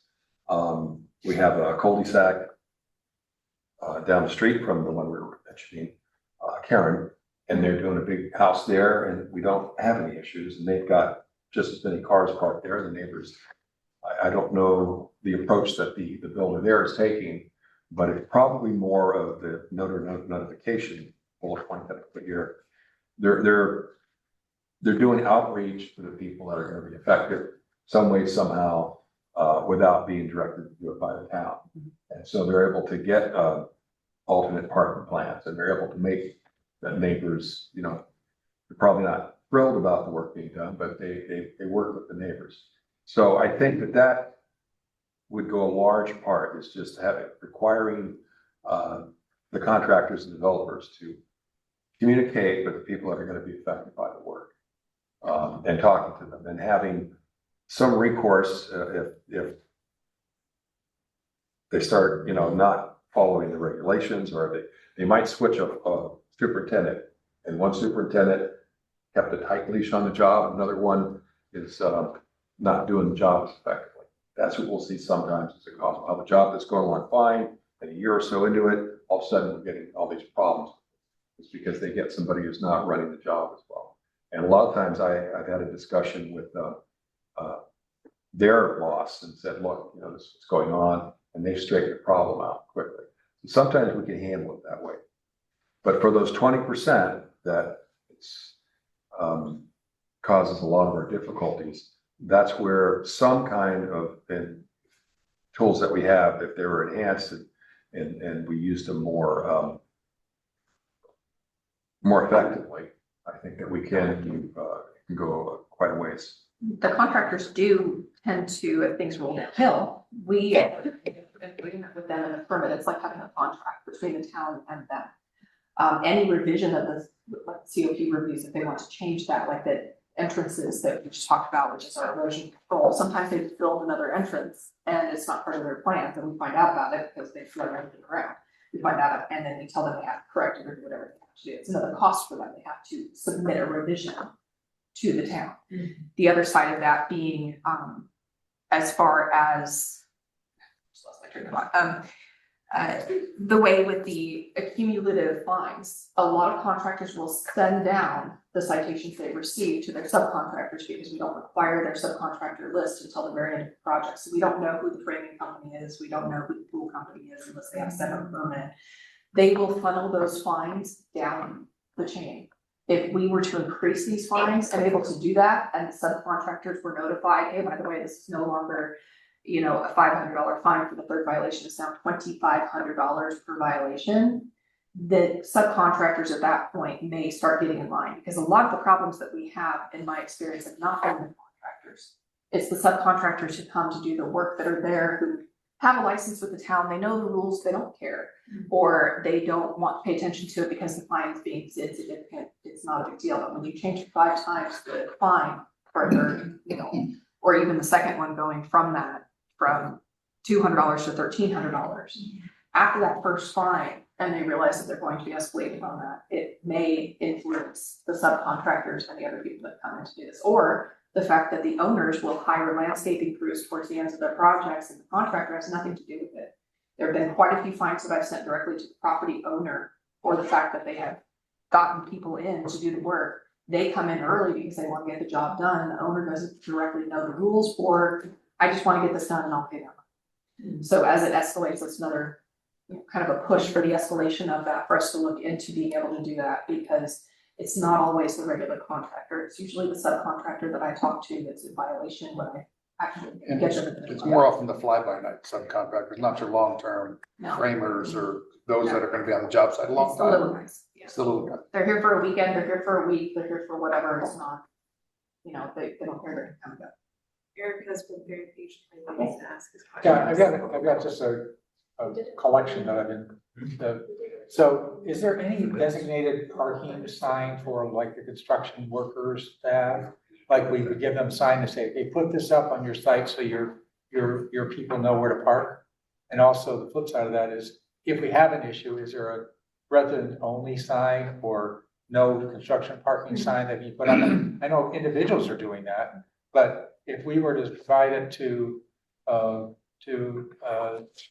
We have a cul-de-sac down the street from the one we were mentioning, Karen, and they're doing a big house there, and we don't have any issues, and they've got just as many cars parked there. The neighbors, I don't know the approach that the builder there is taking, but it's probably more of the notification bullet point that I put here. They're doing outreach to the people that are going to be affected some way, somehow, without being directed to do it by the town. And so they're able to get alternate parking plans, and they're able to make the neighbors, they're probably not thrilled about the work being done, but they work with the neighbors. So I think that would go a large part, is just requiring the contractors and developers to communicate with the people that are going to be affected by the work, and talking to them and having some recourse if they start, not following the regulations, or they might switch a superintendent, and one superintendent kept a tight leash on the job, another one is not doing the job effectively. That's what we'll see sometimes as a cause. We'll have a job that's going along fine, and a year or so into it, all of a sudden we're getting all these problems. It's because they get somebody who's not running the job as well. And a lot of times I've had a discussion with their boss and said, look, this is what's going on, and they straighten the problem out quickly. And sometimes we can handle it that way. But for those 20% that it's causes a lot of our difficulties, that's where some kind of tools that we have, if they were enhanced and we used them more effectively, I think that we can go quite a ways. The contractors do tend to, if things roll downhill, we agreement with them in a permit. It's like having a contract between the town and them. Any revision of the COP reviews, if they want to change that, like the entrances that we just talked about, which is our erosion control, sometimes they build another entrance and it's not part of their plans, and we find out about it because they flood everything around. We find out, and then we tell them they have to correct it or do whatever they have to do. It's another cost for them. They have to submit a revision to the town. The other side of that being, as far as, just lost my train of thought. The way with the accumulative fines, a lot of contractors will send down the citations they receive to their subcontractors because we don't require their subcontractor list until the very end of the project. So we don't know who the framing company is. We don't know who the pool company is unless they have set up a permit. They will funnel those fines down the chain. If we were to increase these fines and able to do that, and the subcontractors were notified, hey, by the way, this is no longer, a $500 fine for the third violation, is now $2,500 per violation, the subcontractors at that point may start getting in line, because a lot of the problems that we have, in my experience, have not been the contractors. It's the subcontractors who come to do the work that are there, who have a license with the town, they know the rules, they don't care, or they don't want to pay attention to it because the fine is being insignificant, it's not a big deal. But when you change it 5 times the fine for a third, or even the second one going from that, from $200 to $1,300. After that first fine, and they realize that they're going to be escalated on that, it may influence the subcontractors and the other people that come in to do this. Or the fact that the owners will hire landscaping crews towards the ends of their projects and the contractor has nothing to do with it. There have been quite a few fines that I've sent directly to the property owner for the fact that they have gotten people in to do the work. They come in early because they want to get the job done, and the owner doesn't directly know the rules for, I just want to get this done and I'll pay them. So as it escalates, it's another kind of a push for the escalation of that, for us to look into being able to do that, because it's not always the regular contractor. It's usually the subcontractor that I talk to that's in violation when I actually And get them. it's more often the fly-by-night subcontractors, not your long-term No, framers or those that are gonna be on the job site a long it's the little time. guys. Yeah. It's the little guy. They're here for a weekend, they're here for a week, they're here for whatever, it's not, they don't care, they're gonna come go. Eric has been very patient, I think, to ask his Yeah, questions. I've got just a collection that I've been, so is there any designated parking sign for like the construction workers staff? Like we would give them a sign to say, hey, put this up on your site so your people know where to park? And also the flip side of that is, if we have an issue, is there a resident only sign or no construction parking sign that you put up? I know individuals are doing that, but if we were to provide it to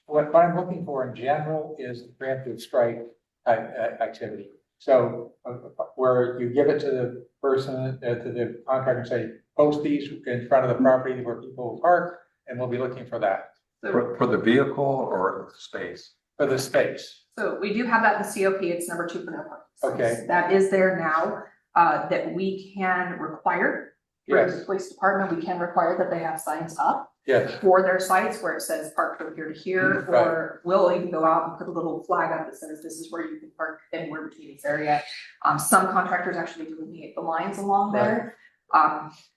what I'm looking for in general is preemptive strike activity. So where you give it to the person, to the contractor and say, post these in front of the property where people park, and we'll be looking for that, For the vehicle or space? for the space. So we do have that in the COP, it's number 2 for no parking signs. Okay. That is there now, that we can require. For Yes. the police department, we can require that they have signs up Yes, for their sites where it says park from here to here, Right. or we'll even go out and put a little flag up that says this is where you can park anywhere between this area. Some contractors actually delineate the lines along there.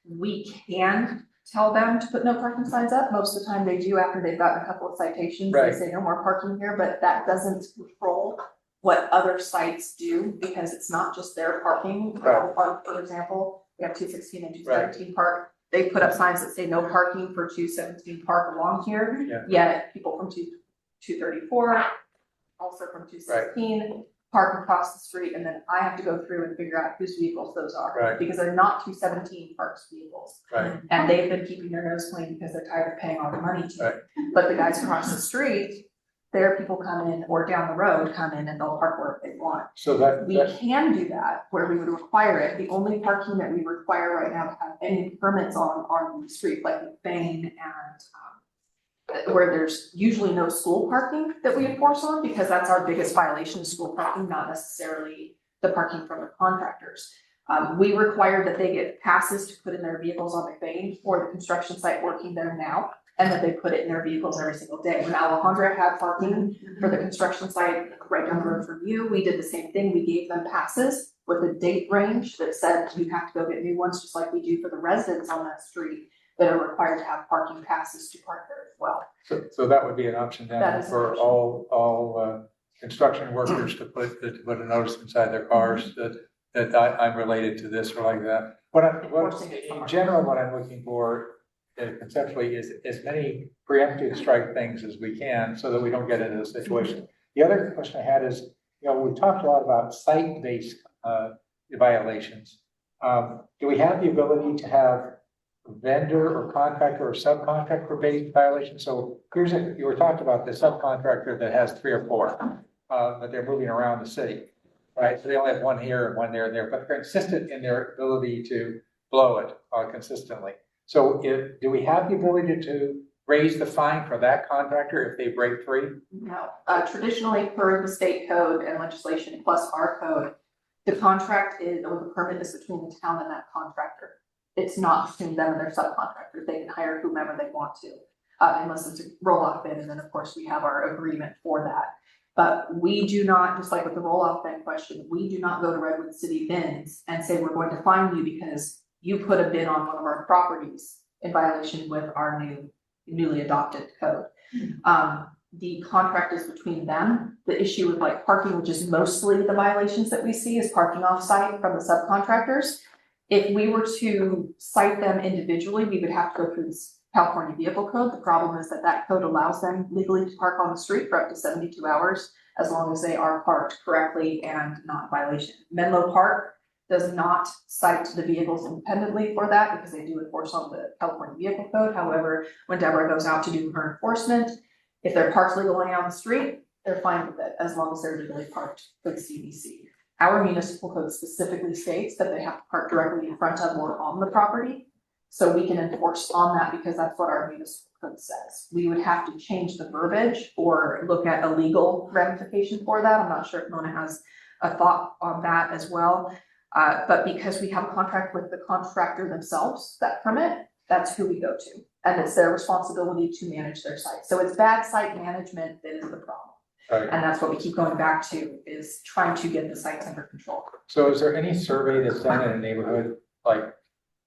We can tell them to put no parking signs up. Most of the time they do after they've gotten a couple of citations. They Right. say no more parking here, but that doesn't control what other sites do, because it's not just their parking. Right. Park, for example, we have 216 and 217 Park. They put up signs that say no parking for 217 Park along here. Yeah. Yet people from 234, also from 216, park across the street, and then I have to go through and figure out whose vehicles those are. Right. Because they're not 217 Park's vehicles. right, And they've been keeping their nose clean because they're tired of paying all the money to. Right. But the guys across the street, their people come in, or down the road come in, and they'll park wherever they want. so that, We can do that where we would require it. The only parking that we require right now to have any permits on the street, like McBain and where there's usually no school parking that we enforce on, because that's our biggest violation of school parking, not necessarily the parking from the contractors. We require that they get passes to put in their vehicles on McBain for the construction site working there now, and that they put it in their vehicles every single day. When Alejandra had parking for the construction site right down the road from you, we did the same thing. We gave them passes with a date range that said you have to go get new ones, just like we do for the residents on that street that are required to have parking passes to park there as well. so that would be an option That then is an for option. all construction workers to put a notice inside their cars that I'm related to this or like that. In general, what I'm looking for conceptually is as many preemptive strike things as we can so that we don't get into this situation. The other question I had is, we talked a lot about site-based violations. Do we have the ability to have vendor or contractor or subcontractor based violations? So you were talking about the subcontractor that has 3 or 4, but they're moving around the city, right? So they only have one here and one there and there, but they're consistent in their ability to blow it consistently. So do we have the ability to raise the fine for that contractor if they break 3? No, traditionally per the state code and legislation plus our code, the contract is, or the permit is between the town and that contractor. It's not between them and their subcontractors. They can hire whomever they want to, unless it's a roll-off bid, and then of course we have our agreement for that. But we do not, just like with the roll-off bid question, we do not go to Redwood City bins and say, we're going to fine you because you put a bid on one of our properties in violation with our newly adopted code. The contract is between them. The issue with like parking, which is mostly the violations that we see, is parking off-site from the subcontractors. If we were to cite them individually, we would have to go through this California Vehicle Code. The problem is that that code allows them legally to park on the street for up to 72 hours, as long as they are parked correctly and not in violation. Menlo Park does not cite the vehicles independently for that because they do enforce on the California Vehicle Code. However, when Deborah goes out to do her enforcement, if they're parked legally on the street, they're fine with it as long as they're legally parked for the CBC. Our municipal code specifically states that they have to park directly in front of or on the property. So we can enforce on that because that's what our municipal code says. We would have to change the verbiage or look at a legal ramification for that. I'm not sure if Mona has a thought on that as well. But because we have a contract with the contractor themselves, that permit, that's who we go to. And it's their responsibility to manage their site. So it's bad site management that is the problem. Right. And that's what we keep going back to, is trying to get the sites under control. So is there any survey that's done in a neighborhood, like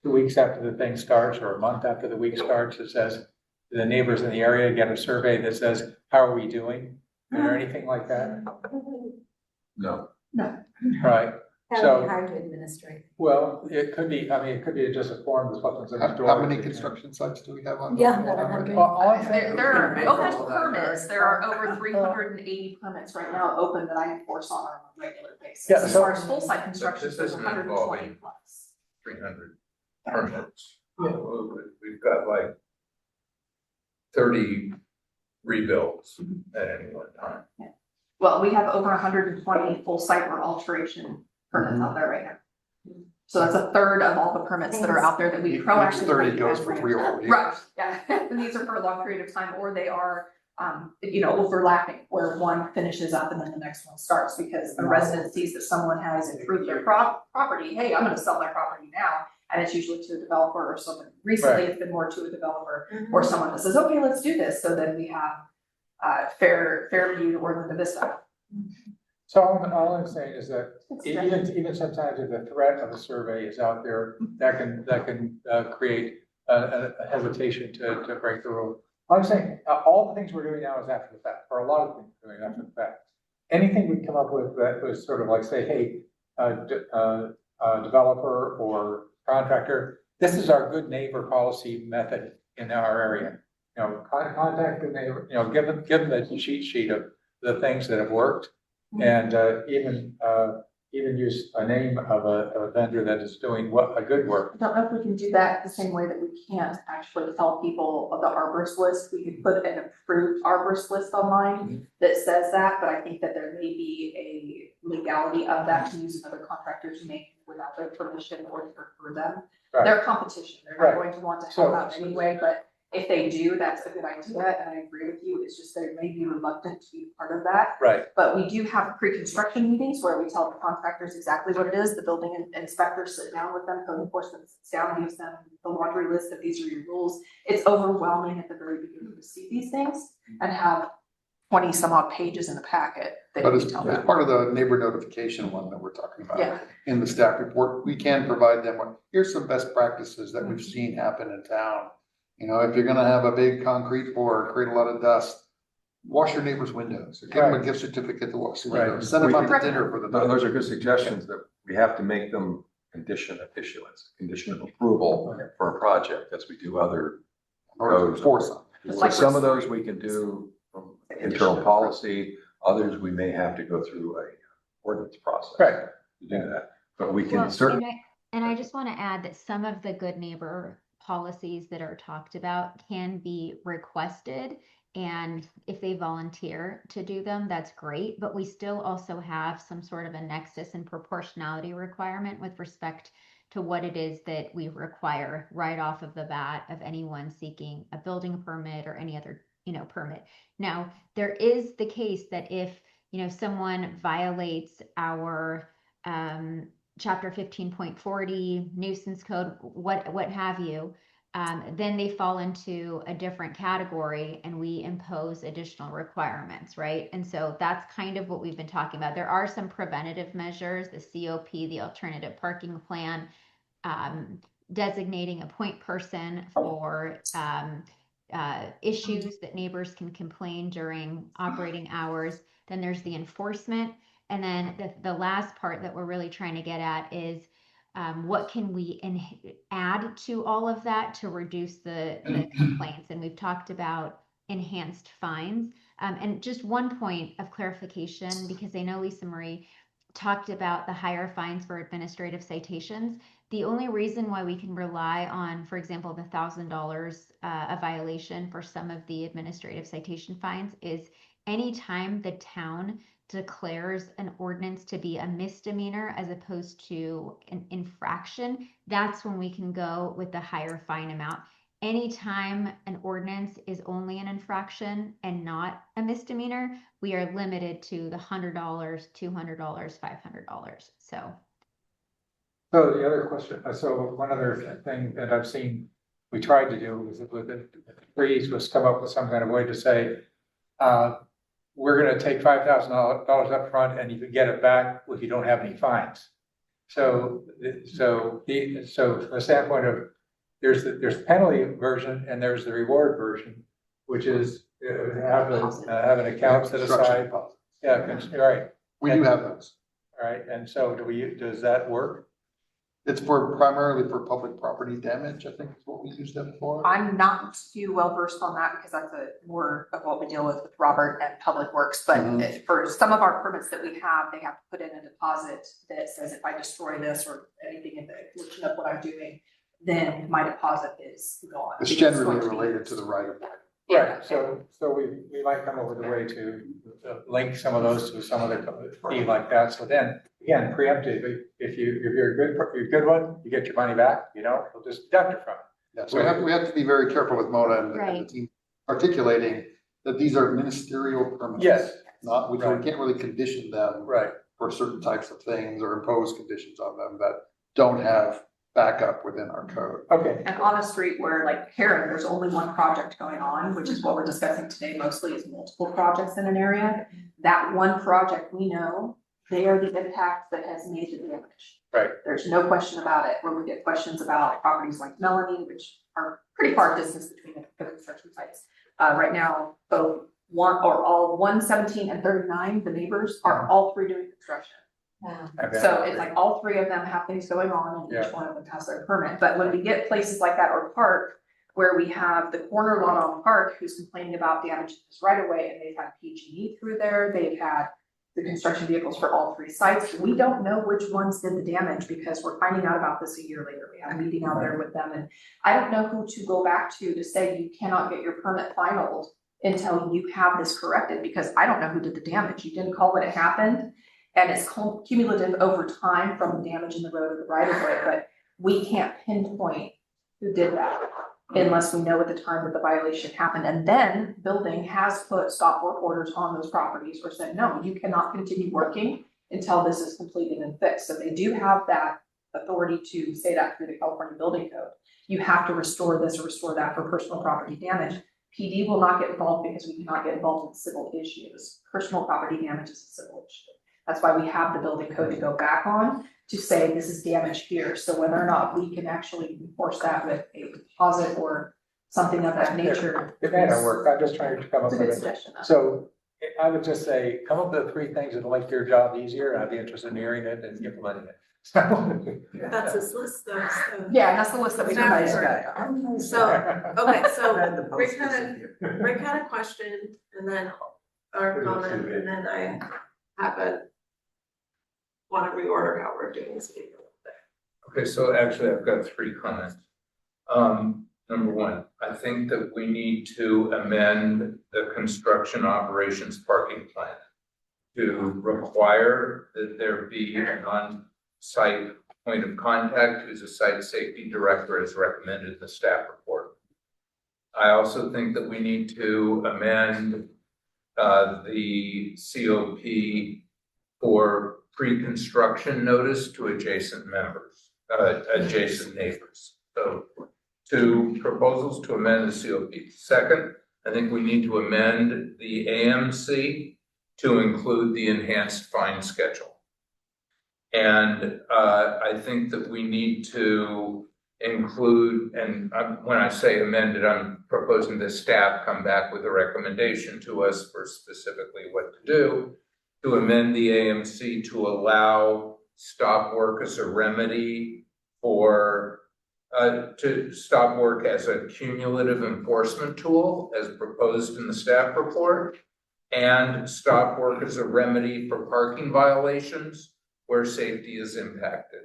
2 weeks after the thing starts or a month after the week starts, that says the neighbors in the area get a survey that says, how are we doing? Is there anything like that? No. Right. That So- would be hard to administrate. Well, it could be, I mean, it could be just a form that's what's in the store. How many construction sites do we have on? Yeah, about 100. Well, all I'm saying- There are open permits, there are over 380 permits right now open that I enforce on a regular basis. Yeah, As so- far as full site construction, This there's isn't 120 involving- plus. 300 permits. We've got like 30 rebuilds at any one time. Well, we have over 120 full site or alteration permits out there right now. So that's a third of all the permits that are out there that we Each proactively. 30 goes for 3 or 4 years. Right, yeah, and these are for a long period of time, or they are, overlapping, where one finishes up and then the next one starts, because a resident sees that someone has improved their property, hey, I'm gonna sell my property now, and it's usually to a developer or someone, recently it's been more to a developer, or someone that says, okay, let's do this, so then we have Fairview or Linda Vista. So all I'm saying is that It's even sometimes if the threat of a survey is out there, that can create a hesitation to break the rule. I'm saying, all the things we're doing now is after the fact, or a lot of things we're doing after the fact. Anything we come up with that was sort of like, say, hey, developer or contractor, this is our good neighbor policy method in our area. Contact the neighbor, give them the cheat sheet of the things that have worked. And even use a name of a vendor that is doing a good work. I don't know if we can do that the same way that we can't actually tell people of the arborist list. We could put an approved arborist list online that says that, but I think that there may be a legality of that to use another contractor to make without their permission or for them. Right. They're competition. They're Right. not going to want to So- help out anyway, but if they do, that's a good idea, and I agree with you. It's just they may be reluctant to be part of that. Right. But we do have pre-construction meetings where we tell the contractors exactly what it is. The building inspectors sit down with them, code enforcement sits down, gives them the laundry list of these are your rules. It's overwhelming at the very beginning to see these things and have 20 some odd pages in the packet that But you as tell as them. part of the neighbor notification one that we're talking about. Yeah. In the staff report, we can provide them, here's some best practices that we've seen happen in town. If you're gonna have a big concrete pour, create a lot of dust, wash your neighbor's windows, or give them a Right. gift certificate to wash the Right. windows, send them out to dinner for the night. Those are good suggestions that we have to make them condition of issuance, condition of approval for a project as we do other Or codes. enforce them. Just So like some of we're- those we can do from internal policy, others we may have to go through a ordinance process. Right. To do that, but we can Well, certainly. and I just want to add that some of the good neighbor policies that are talked about can be requested. And if they volunteer to do them, that's great. But we still also have some sort of a nexus and proportionality requirement with respect to what it is that we require right off of the bat of anyone seeking a building permit or any other, permit. Now, there is the case that if, someone violates our, chapter 15.40 nuisance code, what have you, then they fall into a different category and we impose additional requirements, right? And so that's kind of what we've been talking about. There are some preventative measures, the COP, the alternative parking plan, designating a point person for issues that neighbors can complain during operating hours. Then there's the enforcement. And then the last part that we're really trying to get at is what can we add to all of that to reduce the complaints? And we've talked about enhanced fines. And just one point of clarification, because I know Lisa Marie talked about the higher fines for administrative citations. The only reason why we can rely on, for example, the $1,000 a violation for some of the administrative citation fines is anytime the town declares an ordinance to be a misdemeanor as opposed to an infraction, that's when we can go with the higher fine amount. Anytime an ordinance is only an infraction and not a misdemeanor, we are limited to the $100, $200, $500. So So the other question, so one other thing that I've seen, we tried to do was with the freeze was come up with some kind of way to say, we're gonna take $5,000 up front and you can get it back if you don't have any fines. So from the standpoint of, there's the penalty version and there's the reward version, which is have an account set aside. Yeah, right. We do have those. All right, and so does that work? It's primarily for public property damage, I think is what we used them for. I'm not too well versed on that because that's more of what we deal with Robert and Public Works. But for some of our permits that we have, they have to put in a deposit that says if I destroy this or anything in the inclusion of what I'm doing, then my deposit is gone. It's generally related to the right of way. Right, so we might come up with a way to link some of those to some of the fee like that. So then, again, preemptive, if you're a good one, you get your money back, you know, we'll just deduct it from it. Yeah, so we have to be very careful with Mona and the team articulating that these are ministerial permits. Yes. Not, we can't really condition them. Right. For certain types of things or impose conditions on them that don't have backup within our code. Okay. And on a street where like Heron, there's only one project going on, which is what we're discussing today mostly is multiple projects in an area. That one project, we know, they are the impact that has made the damage. Right. There's no question about it. When we get questions about properties like Melanie, which are pretty far distance between the construction sites. Right now, both all 117 and 39, the neighbors are all three doing construction. Okay. So it's like all three of them have things going on and each one of them has their permit. But when we get places like that or park, where we have the corner lot on Park who's complaining about damage to this right away, and they've had PG&E through there, they've had the construction vehicles for all three sites. We don't know which ones did the damage because we're finding out about this a year later. We had a meeting out there with them and I don't know who to go back to say you cannot get your permit finalized until you have this corrected, because I don't know who did the damage. You didn't call when it happened. And it's cumulative over time from the damage in the road or the right of way, but we can't pinpoint who did that unless we know at the time that the violation happened. And then building has put stop work orders on those properties or said, no, you cannot continue working until this is completed and fixed. So they do have that authority to say that through the California Building Code. You have to restore this or restore that for personal property damage. PD will not get involved because we cannot get involved in civil issues. Personal property damage is a civil issue. That's why we have the building code to go back on to say this is damage here. So whether or not we can actually enforce that with a deposit or something of that nature. It may not work. I'm just trying to come up It's a with good it. suggestion. So I would just say, come up with 3 things that'll make your job easier, and I'd be interested in hearing it and implementing it. That's his list though, so. Yeah, that's the list that we Nice got. So, okay, so Rick had a question and then, or comment, and then I want to reorder how we're doing this meeting. Okay, so actually I've got 3 comments. Number 1, I think that we need to amend the construction operations parking plan to require that there be an on-site point of contact who's a site safety director as recommended in the staff report. I also think that we need to amend the COP for pre-construction notice to adjacent neighbors. So 2 proposals to amend the COP. Second, I think we need to amend the AMC to include the enhanced fine schedule. And I think that we need to include, and when I say amended, I'm proposing the staff come back with a recommendation to us for specifically what to do, to amend the AMC to allow stop work as a remedy for to stop work as a cumulative enforcement tool as proposed in the staff report, and stop work as a remedy for parking violations where safety is impacted.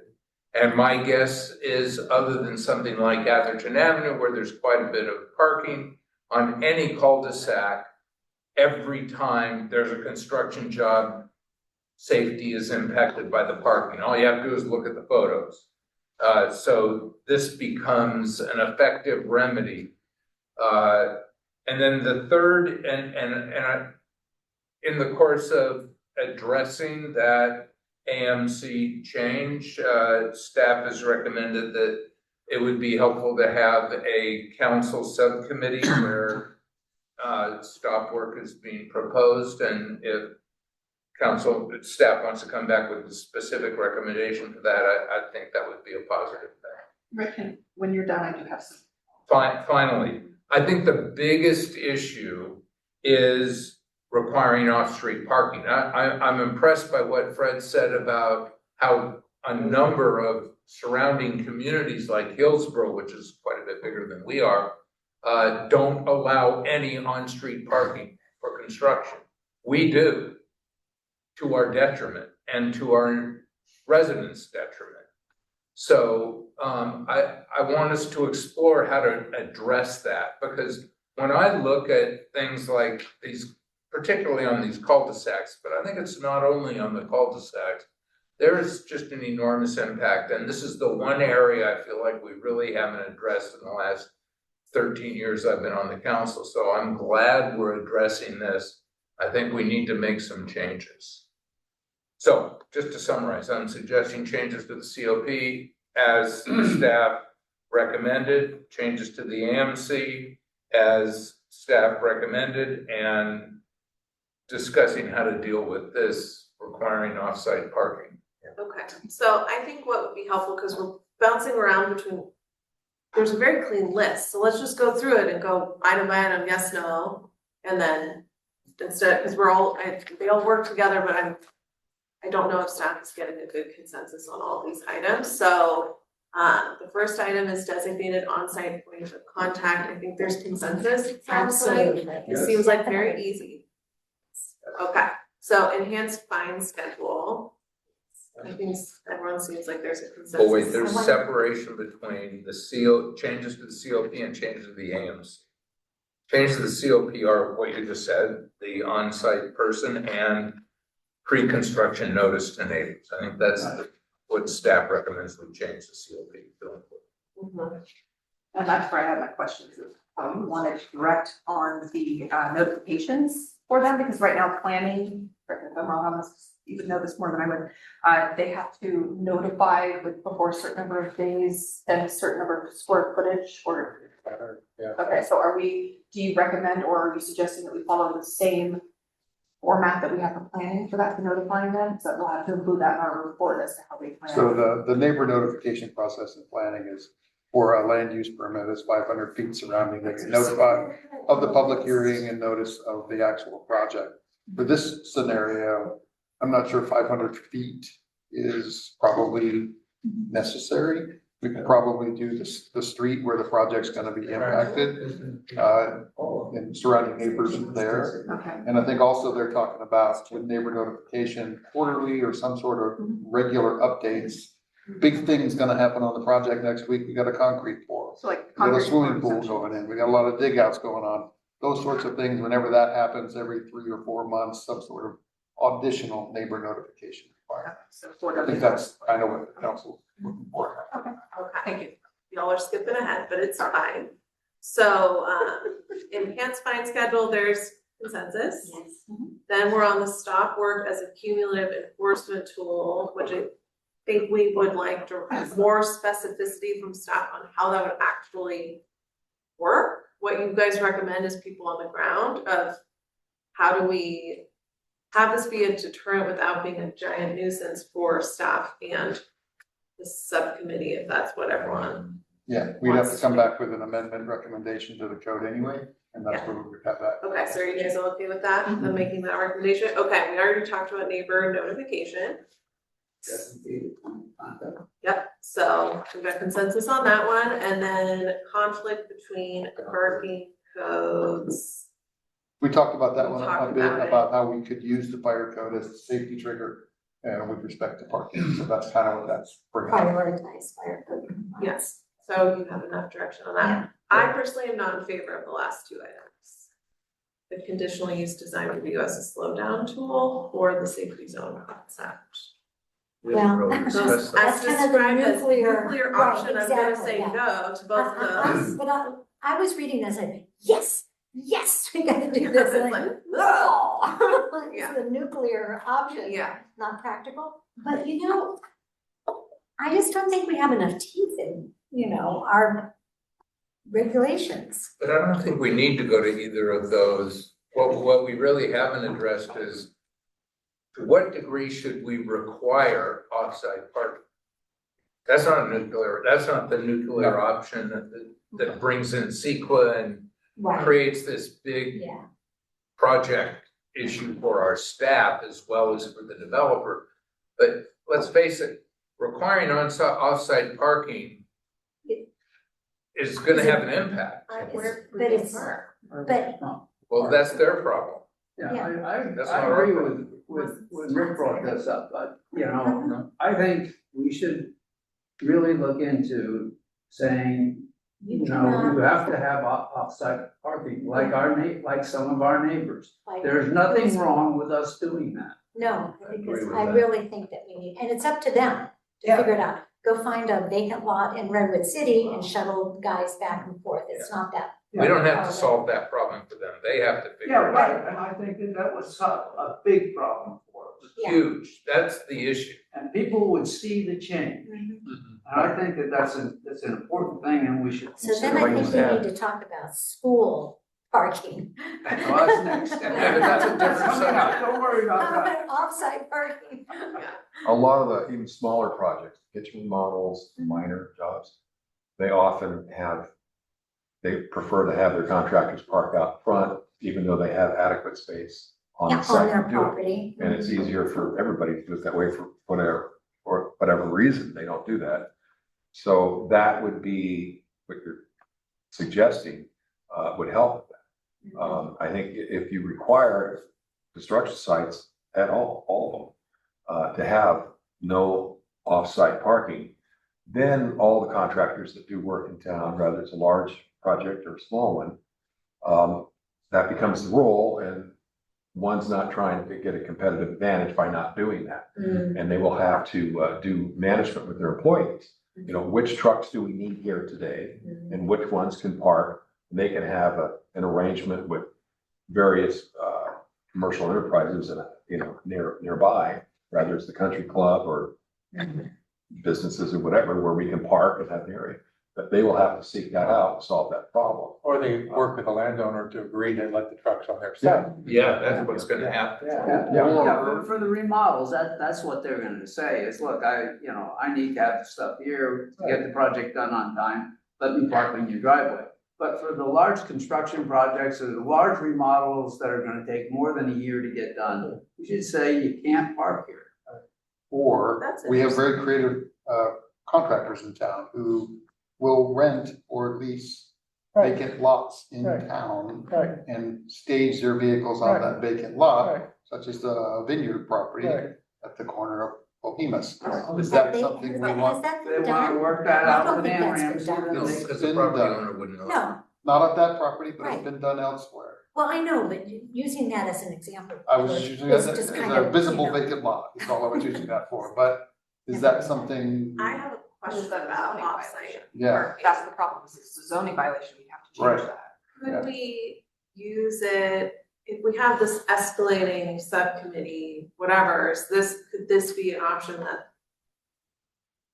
And my guess is, other than something like Atherton Avenue, where there's quite a bit of parking, on any cul-de-sac, every time there's a construction job, safety is impacted by the parking. All you have to do is look at the photos. So this becomes an effective remedy. And then the third, in the course of addressing that AMC change, staff has recommended that it would be helpful to have a council subcommittee where stop work is being proposed, and if staff wants to come back with a specific recommendation for that, I think that would be a positive thing. Rick, when you're done, I do have some. Finally, I think the biggest issue is requiring off-street parking. I'm impressed by what Fred said about how a number of surrounding communities like Hillsborough, which is quite a bit bigger than we are, don't allow any on-street parking for construction. We do, to our detriment and to our residents' detriment. So I want us to explore how to address that, because when I look at things like these, particularly on these cul-de-sacs, but I think it's not only on the cul-de-sacs, there is just an enormous impact. And this is the one area I feel like we really haven't addressed in the last 13 years I've been on the council. So I'm glad we're addressing this. I think we need to make some changes. So just to summarize, I'm suggesting changes to the COP as staff recommended, changes to the AMC as staff recommended, and discussing how to deal with this requiring off-site parking. Okay, so I think what would be helpful, because we're bouncing around between, there's a very clean list, so let's just go through it and go item by item, yes, no, and then instead, because they all work together, but I don't know if staff is getting a good consensus on all these items. So the first item is designated on-site point of contact. I think there's consensus, it sounds like. It seems like very easy. Okay, so enhanced fine schedule. I think everyone seems like there's a consensus. Oh wait, there's separation between the changes to the COP and changes to the AMC. Changes to the COP are what you just said, the on-site person and pre-construction notice to neighbors. I think that's what staff recommends we change the COP. And that's where I have my questions. You wanted to direct on the notifications for them, because right now planning, correct me if I'm wrong on this, you would know this more than I would. They have to notify before a certain number of days and a certain number of square footage, or. Yeah. Okay, so do you recommend, or are you suggesting that we follow the same format that we have for planning for that, for notifying them? So we'll have to include that in our report as to how we plan. So the neighbor notification process in planning is for a land use permit is 500 feet surrounding. They can notify of the public hearing and notice of the actual project. For this scenario, I'm not sure 500 feet is probably necessary. We could probably do the street where the project's gonna be impacted, and surrounding neighbors there. Okay. And I think also they're talking about with neighbor notification quarterly or some sort of regular updates. Big thing's gonna happen on the project next week. We got a concrete pour. So like. We got a concrete swimming pool forms. going in. We got a lot of dig outs going on. Those sorts of things, whenever that happens, every 3 or 4 months, some sort of additional neighbor notification required. So I think that's kind of what the council's looking for. Okay, Thank you. y'all are skipping ahead, but it's fine. So enhanced fine schedule, there's consensus. Yes. Then we're on the stop work as a cumulative enforcement tool, which I think we would like to have more specificity from staff on how that would actually work. What you guys recommend is people on the ground of how do we have this be a deterrent without being a giant nuisance for staff and the subcommittee, if that's what everyone. Yeah, we'd have to come back with an amendment recommendation to the code anyway, and that's where we would have that. Okay, so are you guys all okay with that, them making that recommendation? Okay, we already talked about neighbor notification. Yep, so we've got consensus on that one, and then conflict between parking codes. We talked about that We one a talked bit, about it. about how we could use the fire code as a safety trigger with respect to parking, so that's kind of what that's bringing up. Prioritize fire code compliance. Yes, so you have enough direction on that. Yeah. I personally am not in favor of the last two items. The conditional use design review as a slowdown tool or the safety zone concept. We haven't really Well, discussed that. As That's kind of the described as nuclear- nuclear right, option, I'm gonna exactly, say yeah. no to both of those. But I was reading this and yes, we gotta do this. It's And like, like, no. It's Yeah. the nuclear option. Yeah. Not practical, but I just don't think we have enough teeth in, our regulations. But I don't think we need to go to either of those. What we really haven't addressed is to what degree should we require offsite parking? That's not the nuclear option that brings in CEQA and Right, creates this big yeah. project issue for our staff as well as for the developer. But let's face it, requiring off-site parking is gonna have an impact. But it's, but Well, that's their problem. Yeah, Yeah. That's I not our agree problem. with Rick brought this up, but, I think we should really look into saying, you have to have off-site parking, like some of our neighbors. There's nothing wrong with us doing that. No, I agree because with I that. really think that we need, and it's up to them to Yeah. figure it out. Go find a vacant lot in Redwood City and shuttle guys back and forth. It's not that. We don't have to solve that problem for them. They have to Yeah, figure it out. right, and I think that was a big problem for us. Yeah. Huge. That's the issue. And people would see the change. And I think that's an important thing and we should So then consider. I think we need to talk about school parking. Well, that's next. Yeah, but that's a different Coming up, subject. Don't worry How about that. about off-site parking? A lot of the even smaller projects, kitchen remodels, minor jobs, they often they prefer to have their contractors park out front, even though they have adequate space on Yeah, the on site their to do it. property. And it's easier for everybody to do it that way for whatever reason, they don't do that. So that would be what you're suggesting, would help with that. I think if you require construction sites at all of them, to have no off-site parking, then all the contractors that do work in town, whether it's a large project or a small one, that becomes the rule, and one's not trying to get a competitive advantage by not doing that. And they will have to do management with their employees. Which trucks do we need here today, and which ones can park? And they can have an arrangement with various commercial enterprises nearby, whether it's the country club or businesses or whatever, where we can park and have an area. But they will have to seek that out and solve that problem. Or they work with a landowner to agree to let the trucks on their site. Yeah, that's what's gonna happen. But for the remodels, that's what they're gonna say is, look, I need to have the stuff here to get the project done on time. Let me park in your driveway. But for the large construction projects or the large remodels that are gonna take more than a year to get done, you should say you can't park here. Or That's we have very creative contractors in town who will rent or lease vacant lots in town and stage their vehicles on that vacant lot, such as the vineyard property at the corner of Bohemus. Is that something we Has want? that They been wanna done? work that I out don't with think that's been Amram. done. No, It's because the been property done. owner wouldn't know. No, Not at that property, but it's Right. been done elsewhere. well, I know, but using that as an example. I was just using that is as just a kind of, visible you know. vacant lot, is all I was using that for, but is that something? I have a question about Zoning offsite. violation. Yeah, That's the problem, is it's a zoning violation, we have to change Right. that. Could we use it, if we have this escalating subcommittee, whatever, could this be an option that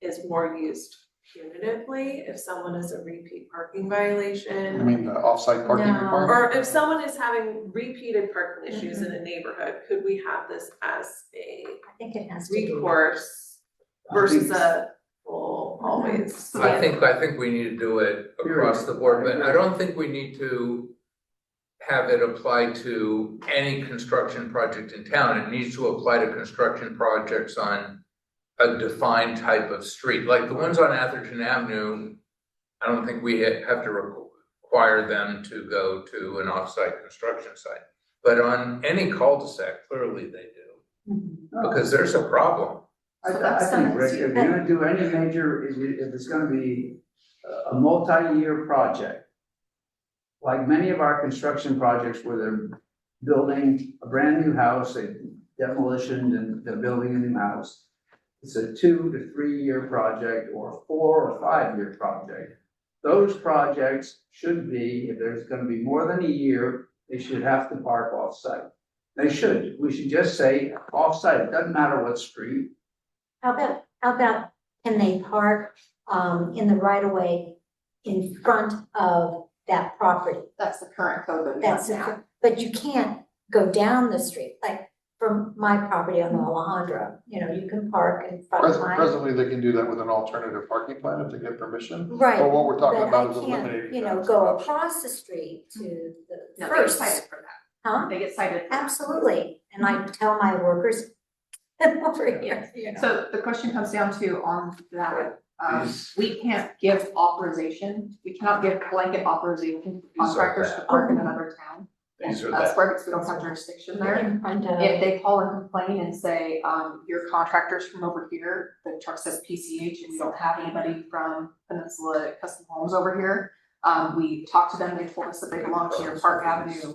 is more used punitively if someone is a repeat parking violation? I mean, the off-site parking No. requirement? Or if someone is having repeated parking issues in a neighborhood, could we have this as a I think it has to be. recourse versus a full always? I think we need to do it across the board, but I don't think we need to have it apply to any construction project in town. It needs to apply to construction projects on a defined type of street, like the ones on Atherton Avenue. I don't think we have to require them to go to an offsite construction site. But on any cul-de-sac, clearly they do, because there's a problem. I, So I that's think, something Rick, if you're gonna do any major, if it's gonna be a multi-year project, like many of our construction projects where they're building a brand new house, a demolition, and they're building a new house, it's a 2 to 3 year project or a 4 or 5 year project. Those projects should be, if there's gonna be more than a year, they should have to park off-site. They should. We should just say off-site. It doesn't matter what street. How about, can they park, in the right of way in front of that property? That's the current code that we have That's, now. but you can't go down the street, like from my property on Alejandro, you know, you can park in front of mine. Presently, they can do that with an alternative parking plan if they get permission. Right. But what we're talking but about is I can't, eliminating. you know, that. go across the street to the No, they get first, cited for that. huh? They get cited. for that. Absolutely, and I tell my workers, over here, you know. So the question comes down to on that, These- we can't give authorization, we cannot give blanket authorization to These are contractors to that. park in another town. These are That's that. where, because we don't have jurisdiction there. In front of. If they call and complain and say, your contractors from over here, the truck says PCH and we don't have anybody from Peninsula Custom Homes over here. We talked to them, they told us that they belong to your Park Avenue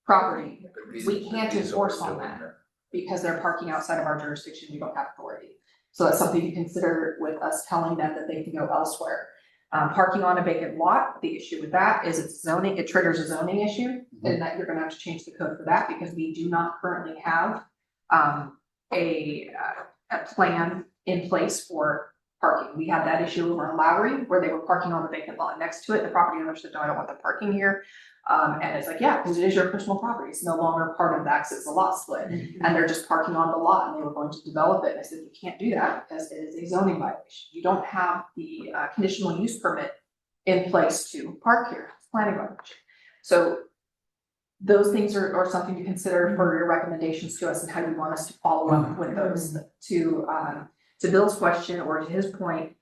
property, we can't These are enforce still on in that. there. Because they're parking outside of our jurisdiction, we don't have authority. So that's something to consider with us telling them that they can go elsewhere. Parking on a vacant lot, the issue with that is it's zoning, it triggers a zoning issue, and that you're gonna have to change the code for that, because we do not currently have a plan in place for parking. We had that issue over in Lowry, where they were parking on the vacant lot next to it, the property owner said, no, I don't want the parking here. And it's like, yeah, because it is your personal property, it's no longer part of that, 'cause it's a lot split, and they're just parking on the lot, and they were going to develop it, and I said, you can't do that, because it is a zoning violation. You don't have the conditional use permit in place to park here, it's planning violation. So those things are something to consider for your recommendations to us and how you want us to follow up with those. To Bill's question, or to his point,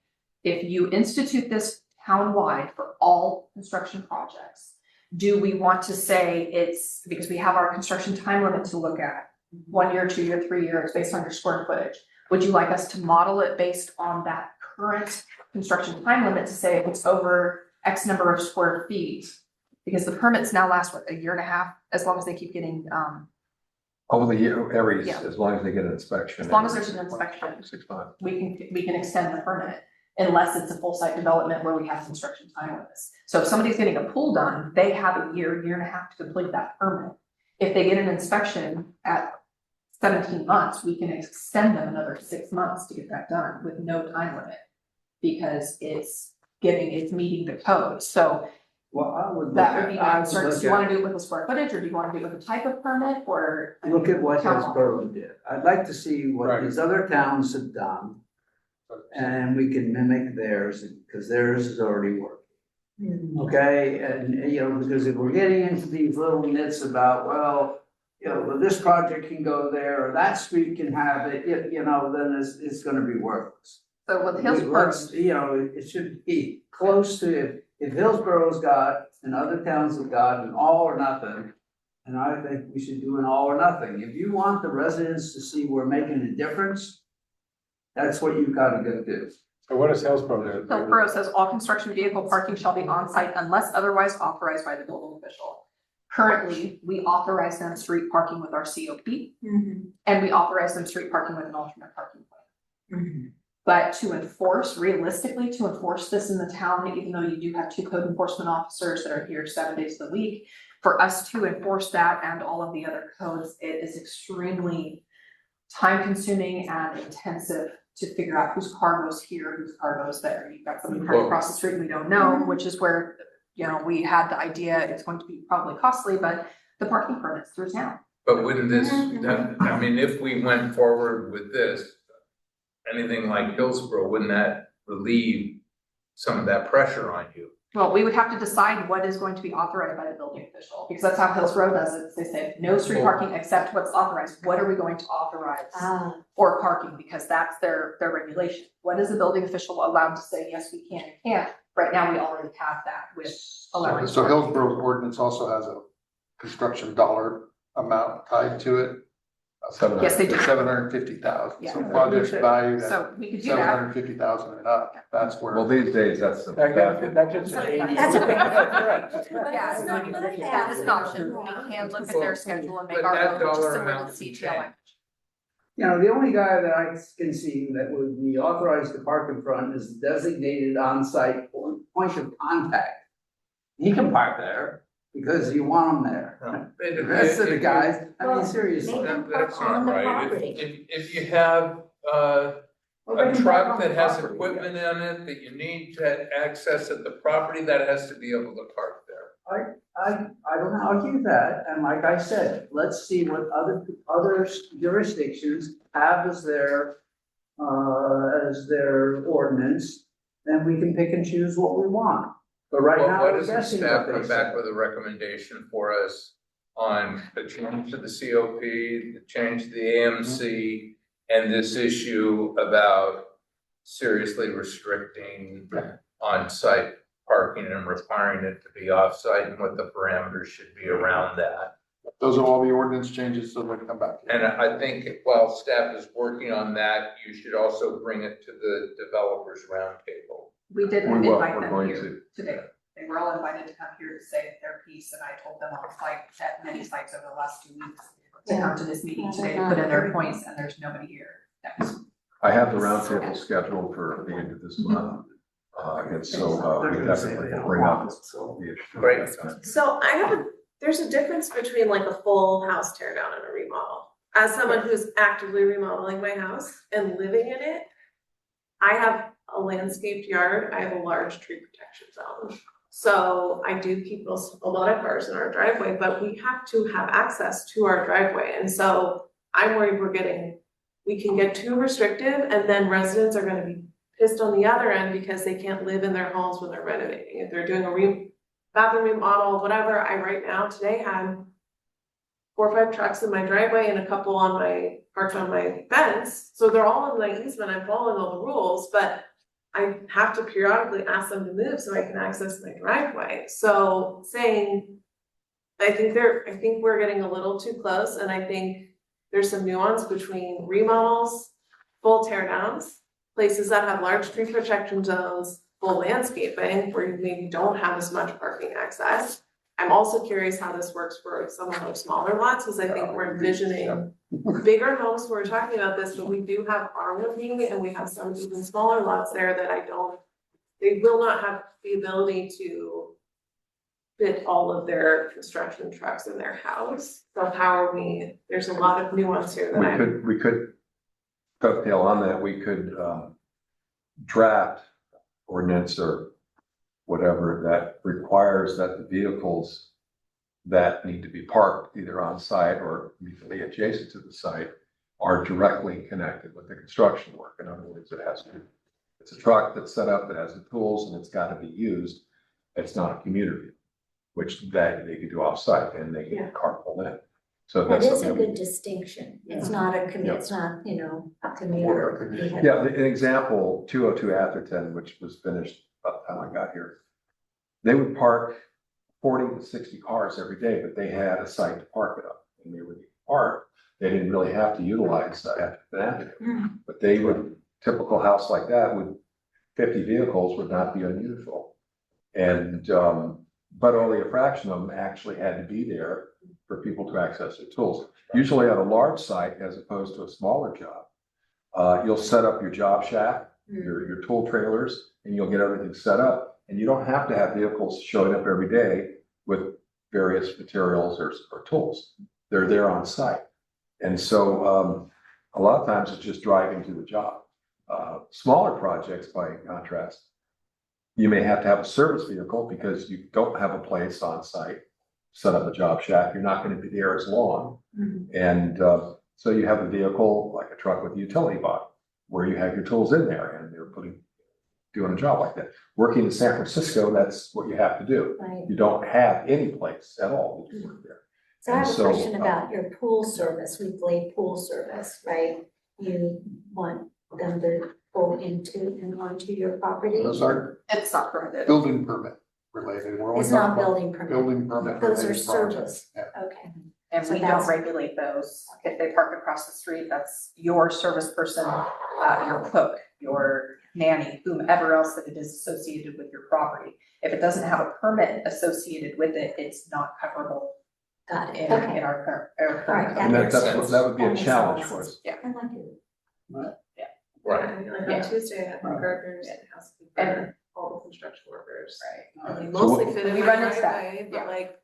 if you institute this townwide for all construction projects, do we want to say it's, because we have our construction time limit to look at, 1 year, 2 year, 3 year, it's based on your square footage. Would you like us to model it based on that current construction time limit to say if it's over X number of square feet? Because the permits now last, what, a year and a half, as long as they keep getting, Over the year, Yeah. as long as they get an inspection. as long as there's an inspection, 6 months. we can extend the permit. Unless it's a full site development where we have construction time limits. So if somebody's getting a pool done, they have a year and a half to complete that permit. If they get an inspection at 17 months, we can extend them another 6 months to get that done with no time limit. Because it's meeting the code, so Well, I would. that would be my I would concern. look Do you wanna at- do it with the square footage, or do you wanna do it with the type of permit, or? Look at what Town. Hillsborough did. I'd like to see what Right. these other towns have done. And we can mimic theirs, because theirs is already working. Okay, and you know, because if we're getting into these little nits about, well, you know, well, this project can go there, or that street can have it, you know, then it's gonna be worthless. So with Hillsborough, Let's, you know, it should be close to, if Hillsborough's got and other towns have got an all or nothing, and I think we should do an all or nothing. If you want the residents to see we're making a difference, that's what you've gotta go do. So what does Hillsborough do? Hillsborough says all construction vehicle parking shall be on site unless otherwise authorized by the building official. Currently, we authorize them street parking with our COP, and we authorize them street parking with an alternate parking plan. But to enforce, realistically, to enforce this in the town, even though you do have 2 code enforcement officers that are here 7 days of the week, for us to enforce that and all of the other codes, it is extremely time consuming and intensive to figure out whose car goes here, whose car goes there. You've got somebody parked across the street and we don't know, which is where, you know, we had the idea it's going to be probably costly, but the parking permits through town. But wouldn't this, I mean, if we went forward with this, anything like Hillsborough, wouldn't that relieve some of that pressure on you. Well, we would have to decide what is going to be authorized by the building official, because that's how Hills Road does it. They say no street parking except what's authorized. What are we going to authorize for parking? Because that's their regulation. What is the building official allowed to say, yes, we can and can't? Right now, we already have that with allowing. So Hillsborough ordinance also has a construction dollar amount tied to it. Yes, they do. 750,000. Yeah. So projects valued at So we could do seven that. hundred fifty thousand and up. That's where. Well, these days, that's the. That's just. That's a- Yeah, It's not bad. that is an option. We can look at their schedule and make But our that own, which is dollar similar to amount the can CTL change. language. You know, the only guy that I can see that would be authorized to park in front is designated on-site point of contact. He can park there because you want him there. The rest of the guys, I mean, seriously. Well, That's park on not the right. property. If you have, Well, they a can truck park on the that has property, equipment in it that you need to access at the property, that has to be able to park there. I don't argue that, and like I said, let's see what other jurisdictions have as their ordinance, then we can pick and choose what we want. But right What now, we're doesn't guessing staff what they come back said. with a recommendation for us on the change to the COP, the change to the AMC, and this issue about seriously restricting on-site parking and requiring it to be off-site and what the parameters should be around that? Those will all be ordinance changes, so they'll come back. And I think while staff is working on that, you should also bring it to the developers roundtable. We did We will. invite We're them going here to. today. They were all invited to come here to say their piece, and I told them on site at many sites over the last 2 weeks to come to this meeting today to put in their points, and there's nobody here. I have the roundtable scheduled for the end of this month. And so, we definitely will bring up the issue. Great. So there's a difference between like a full house tear down and a remodel. As someone who's actively remodeling my house and living in it, I have a landscaped yard, I have a large tree protection zone. So I do keep a lot of cars in our driveway, but we have to have access to our driveway. And so I'm worried we can get too restrictive, and then residents are gonna be pissed on the other end because they can't live in their homes when they're renovating. If they're doing a bathroom remodel, whatever, I right now today had 4 or 5 trucks in my driveway and a couple parked on my fence. So they're all in my easement, I'm following all the rules, but I have to periodically ask them to move so I can access my driveway. So I think we're getting a little too close, and I think there's some nuance between remodels, full tear downs, places that have large tree protection zones, full landscaping, where you maybe don't have as much parking access. I'm also curious how this works for some of those smaller lots, because I think we're envisioning bigger homes, we're talking about this, but we do have R1 and we have some even smaller lots there that they will not have the ability to fit all of their construction trucks in their house. So there's a lot of nuance here that We could dovetail on that, we could, draft ordinance or whatever that requires that the vehicles that need to be parked either on site or immediately adjacent to the site are directly connected with the construction work. In other words, it's a truck that's set up, that has the tools, and it's got to be used. It's not a commuter vehicle, which they could do off-site and they can carpool in. So That that's is a something. good distinction. It's not a it's not, a commuter. vehicle. Yeah, an example, 202 Atherton, which was finished about the time I got here. They would park 40 to 60 cars every day, but they had a site to park it up. And they would park. They didn't really have to utilize Atherton Avenue. But typical house like that with 50 vehicles would not be unusual. And, but only a fraction of them actually had to be there for people to access their tools. Usually on a large site, as opposed to a smaller job, you'll set up your job shack, your tool trailers, and you'll get everything set up. And you don't have to have vehicles showing up every day with various materials or tools. They're there on site. And so a lot of times it's just driving to the job. Smaller projects, by contrast, you may have to have a service vehicle because you don't have a place on site, set up a job shack. You're not going to be there as long. And so you have a vehicle like a truck with a utility body where you have your tools in there and they're putting doing a job like that. Working in San Francisco, that's what you have to do. Right. You don't have any place at all to work there. So I have a And so, question about your pool service, weekly pool service, right? You want them to go into and onto your property? Those are It's not permitted. building permit related. We're only It's not talking about building permit. building permit. Those are related projects. service. Yeah. Okay. And So we don't that's- regulate those. If they park across the street, that's your service person, your cook, your nanny, whomever else that it is associated with your property. If it doesn't have a permit associated with it, it's not coverable Got it, in okay. our current. Right, And makes that's, sense. that would be That a makes challenge sense. for us. I like it. Right. Like Yeah. on Tuesday, I have gardeners and housekeeper, And- all the construction workers. Right. And they So mostly what- fit in We my run into that, driveway, yeah. but like,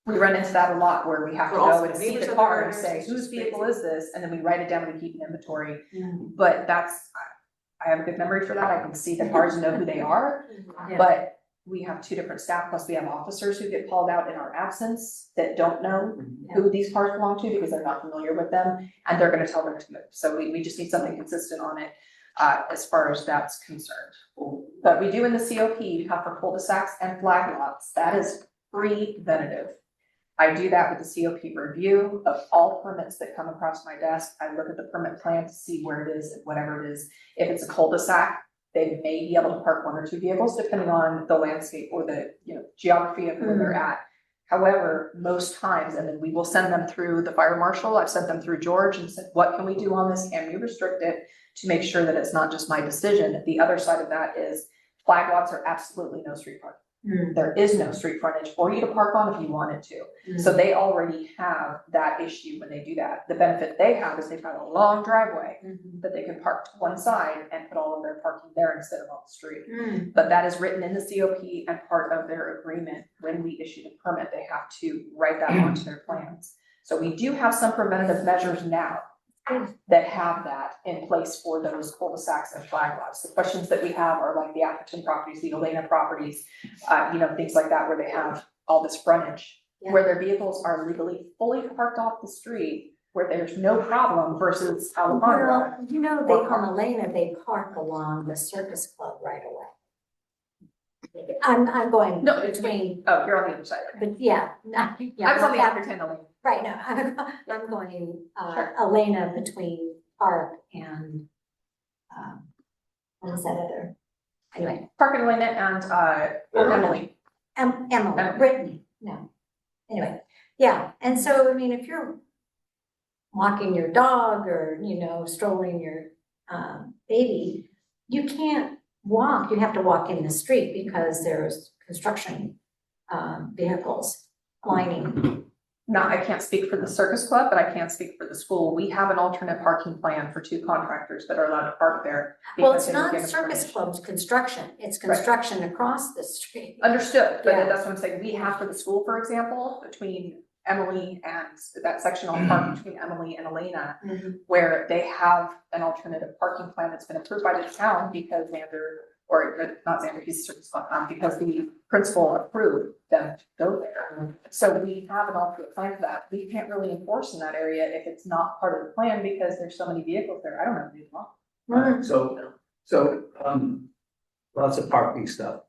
We run into that a lot where we have to We're also go and see neighbors the of car the and say, owners, it's whose just vehicle crazy. is this? And then we write it down and we keep an inventory. Mm. But that's, I have a good memory for that. I can see the cars and know who they are. Yeah. But we have two different staff, plus we have officers who get called out in our absence that don't know who these cars belong to because they're not familiar with them, and they're gonna tell them to move. So we just need something consistent on it, as far as that's concerned. But we do in the COP have for cul-de-sacs and flag lots, that is preventative. I do that with the COP review of all permits that come across my desk. I look at the permit plan to see where it is, whatever it is. If it's a cul-de-sac, they may be able to park one or two vehicles depending on the landscape or the, geography of where they're at. However, most times, and then we will send them through the fire marshal, I've sent them through George and said, what can we do on this? Can we restrict it to make sure that it's not just my decision? The other side of that is flag lots are absolutely no street parking. Mm. There is no street frontage for you to park on if you wanted to. Mm. So they already have that issue when they do that. The benefit they have is they've got a long driveway Mhm. that they can park to one side and put all of their parking there instead of on the street. Mm. But that is written in the COP and part of their agreement. When we issue the permit, they have to write that onto their plans. So we do have some preventative measures now that have that in place for those cul-de-sacs and flag lots. The questions that we have are like the Atherton properties, the Elena properties, things like that where they have all this frontage, where their vehicles are legally fully parked off the street, where there's no problem versus Alejandro. Well, they on Elena, they park along the Circus Club right away. I'm going No, between, Oh, you're on the other side. but yeah, not, yeah. I was on the not that- Atherton Elena. Right, no, I'm going, Sure. Elena between Park and, what was that other? Anyway, Park and Elena and, Emily. Emily, Brittany, no. Anyway, yeah, and so, I mean, if you're walking your dog or, strolling your, baby, you can't walk, you have to walk in the street because there's construction, vehicles lining. Now, I can't speak for the Circus Club, but I can speak for the school. We have an alternate parking plan for two contractors that are allowed to park there. Well, because it's they don't not give us Circus permission. Club's construction, it's Right. construction across the street. Understood, but Yeah. that's what I'm saying. We have for the school, for example, between Emily and that section on park between Emily and Elena, Mhm. where they have an alternative parking plan that's been approved by the town because Xander, or not Xander, he's Circus Club, because the principal approved them to go there. So we have an alternate plan for that. We can't really enforce in that area if it's not part of the plan because there's so many vehicles there. I don't know anything wrong. Mm. So, lots of parking stuff.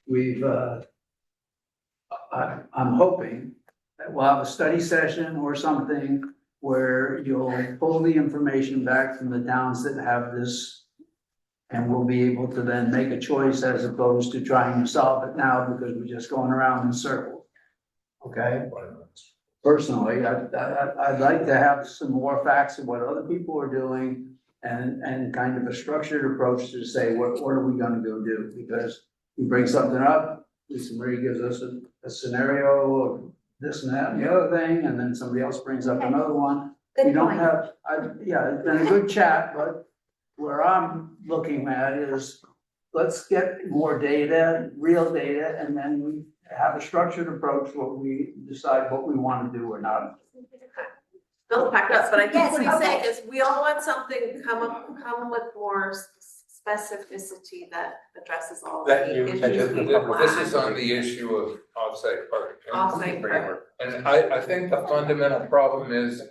We've, I'm hoping that we'll have a study session or something where you'll pull the information back from the towns that have this. And we'll be able to then make a choice as opposed to trying to solve it now because we're just going around in circles. Okay? Personally, I'd like to have some more facts of what other people are doing and kind of a structured approach to say, what are we gonna go do? Because we bring something up, Lisa Marie gives us a scenario of this and that and the other thing, and then somebody else brings up another one. We Good don't point. have, it's been a good chat, but where I'm looking at is, let's get more data, real data, and then we have a structured approach where we decide what we wanna do or not. Bill packed up, but I think Yes, what he's saying okay. is we all want something, come with more specificity that addresses all the That you- issues that you- people This have. is on the issue of off-site parking. Off-site parking. And I think the fundamental problem is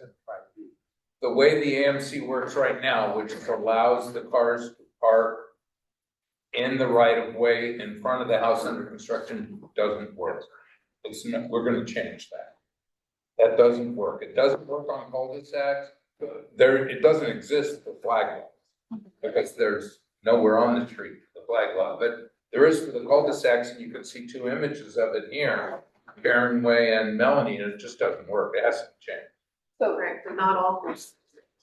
the way the AMC works right now, which allows the cars to park in the right of way in front of the house under construction doesn't work. It's not, we're gonna change that. That doesn't work. It doesn't work on cul-de-sacs. There, it doesn't exist for flag lots. Because there's nowhere on the street, for the flag lot, but there is for the cul-de-sacs, and you can see two images of it here. Karen Way and Melanie, and it just doesn't work. It has to change. So, Correct, but not all.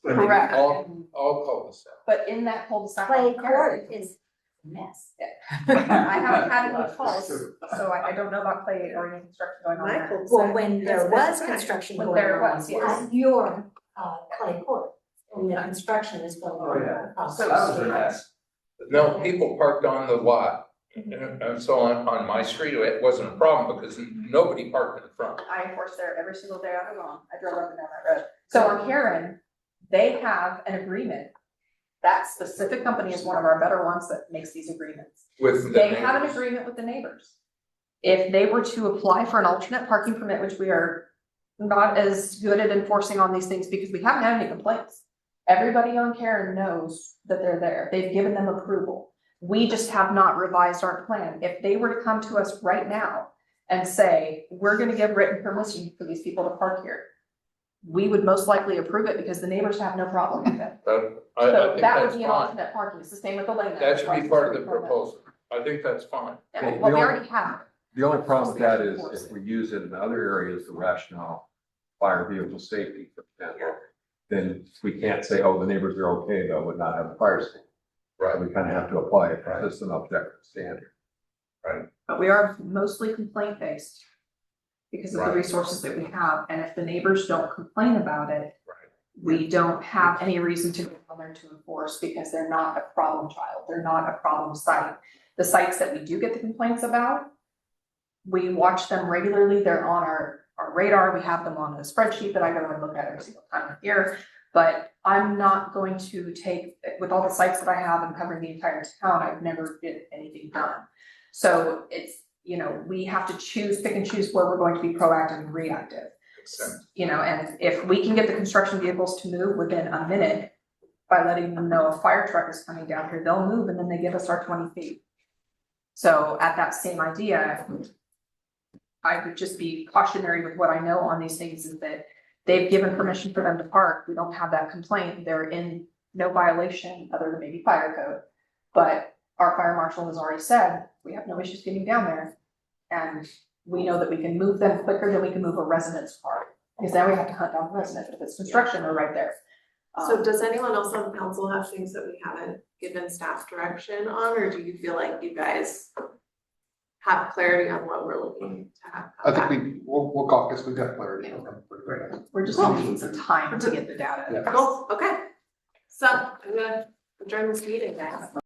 correct, All cul-de-sacs. but in that cul-de-sac. Clay court is a mess. I haven't had any calls, so I don't know about Clay or any construction going on My there. cul-de-sac. Well, when there was construction When going there on, was, yes. at your, clay court, and the construction is going on across So- the street. No, people parked on the lot. And so on my street, it wasn't a problem because nobody parked in front. I enforce there every single day I was on. I drove up and down that road. So on Karen, they have an agreement. That specific company is one of our better ones that makes these agreements. With the They have an neighbors. agreement with the neighbors. If they were to apply for an alternate parking permit, which we are not as good at enforcing on these things because we haven't had any complaints. Everybody on Karen knows that they're there. They've given them approval. We just have not revised our plan. If they were to come to us right now and say, we're gonna give written permission for these people to park here, we would most likely approve it because the neighbors have no problem with it. But I So think that would that's be an fine. alternate parking. It's the same with the lane. That should be part of the proposal. I think that's fine. Yeah, well, we already have. The only problem with that is if we use it in other areas, the rationale, fire vehicle safety, for example, then we can't say, oh, the neighbors are okay though, would not have a fire escape. Right. We kind of have to apply a consistent objective standard. But we are mostly complaint based because of the Right. resources that we have. And if the neighbors don't complain about it, Right. we don't have any reason to go on there to enforce because they're not a problem child. They're not a problem site. The sites that we do get the complaints about, we watch them regularly. They're on our radar. We have them on a spreadsheet that I go and look at every single time of year. But I'm not going to take, with all the sites that I have and covering the entire town, I've never get anything done. So it's, you know, we have to pick and choose where we're going to be proactive and reactive. Makes sense. You know, and if we can get the construction vehicles to move within a minute by letting them know a fire truck is coming down here, they'll move and then they give us our 20 feet. So at that same idea, I would just be cautionary with what I know on these things is that they've given permission for them to park. We don't have that complaint. They're in no violation other than maybe fire code. But our fire marshal has already said, we have no issues getting down there. And we know that we can move them quicker than we can move a resident's car. Because then we have to hunt down the resident. If it's construction, they're right there. So does anyone else on council have things that we haven't given staff direction on, or do you feel like you guys have clarity on what we're looking to have? I think we'll caucus, we've got clarity. We're just gonna need some time to get the data. Yeah. Cool, okay. So I'm gonna adjourn this meeting, guys.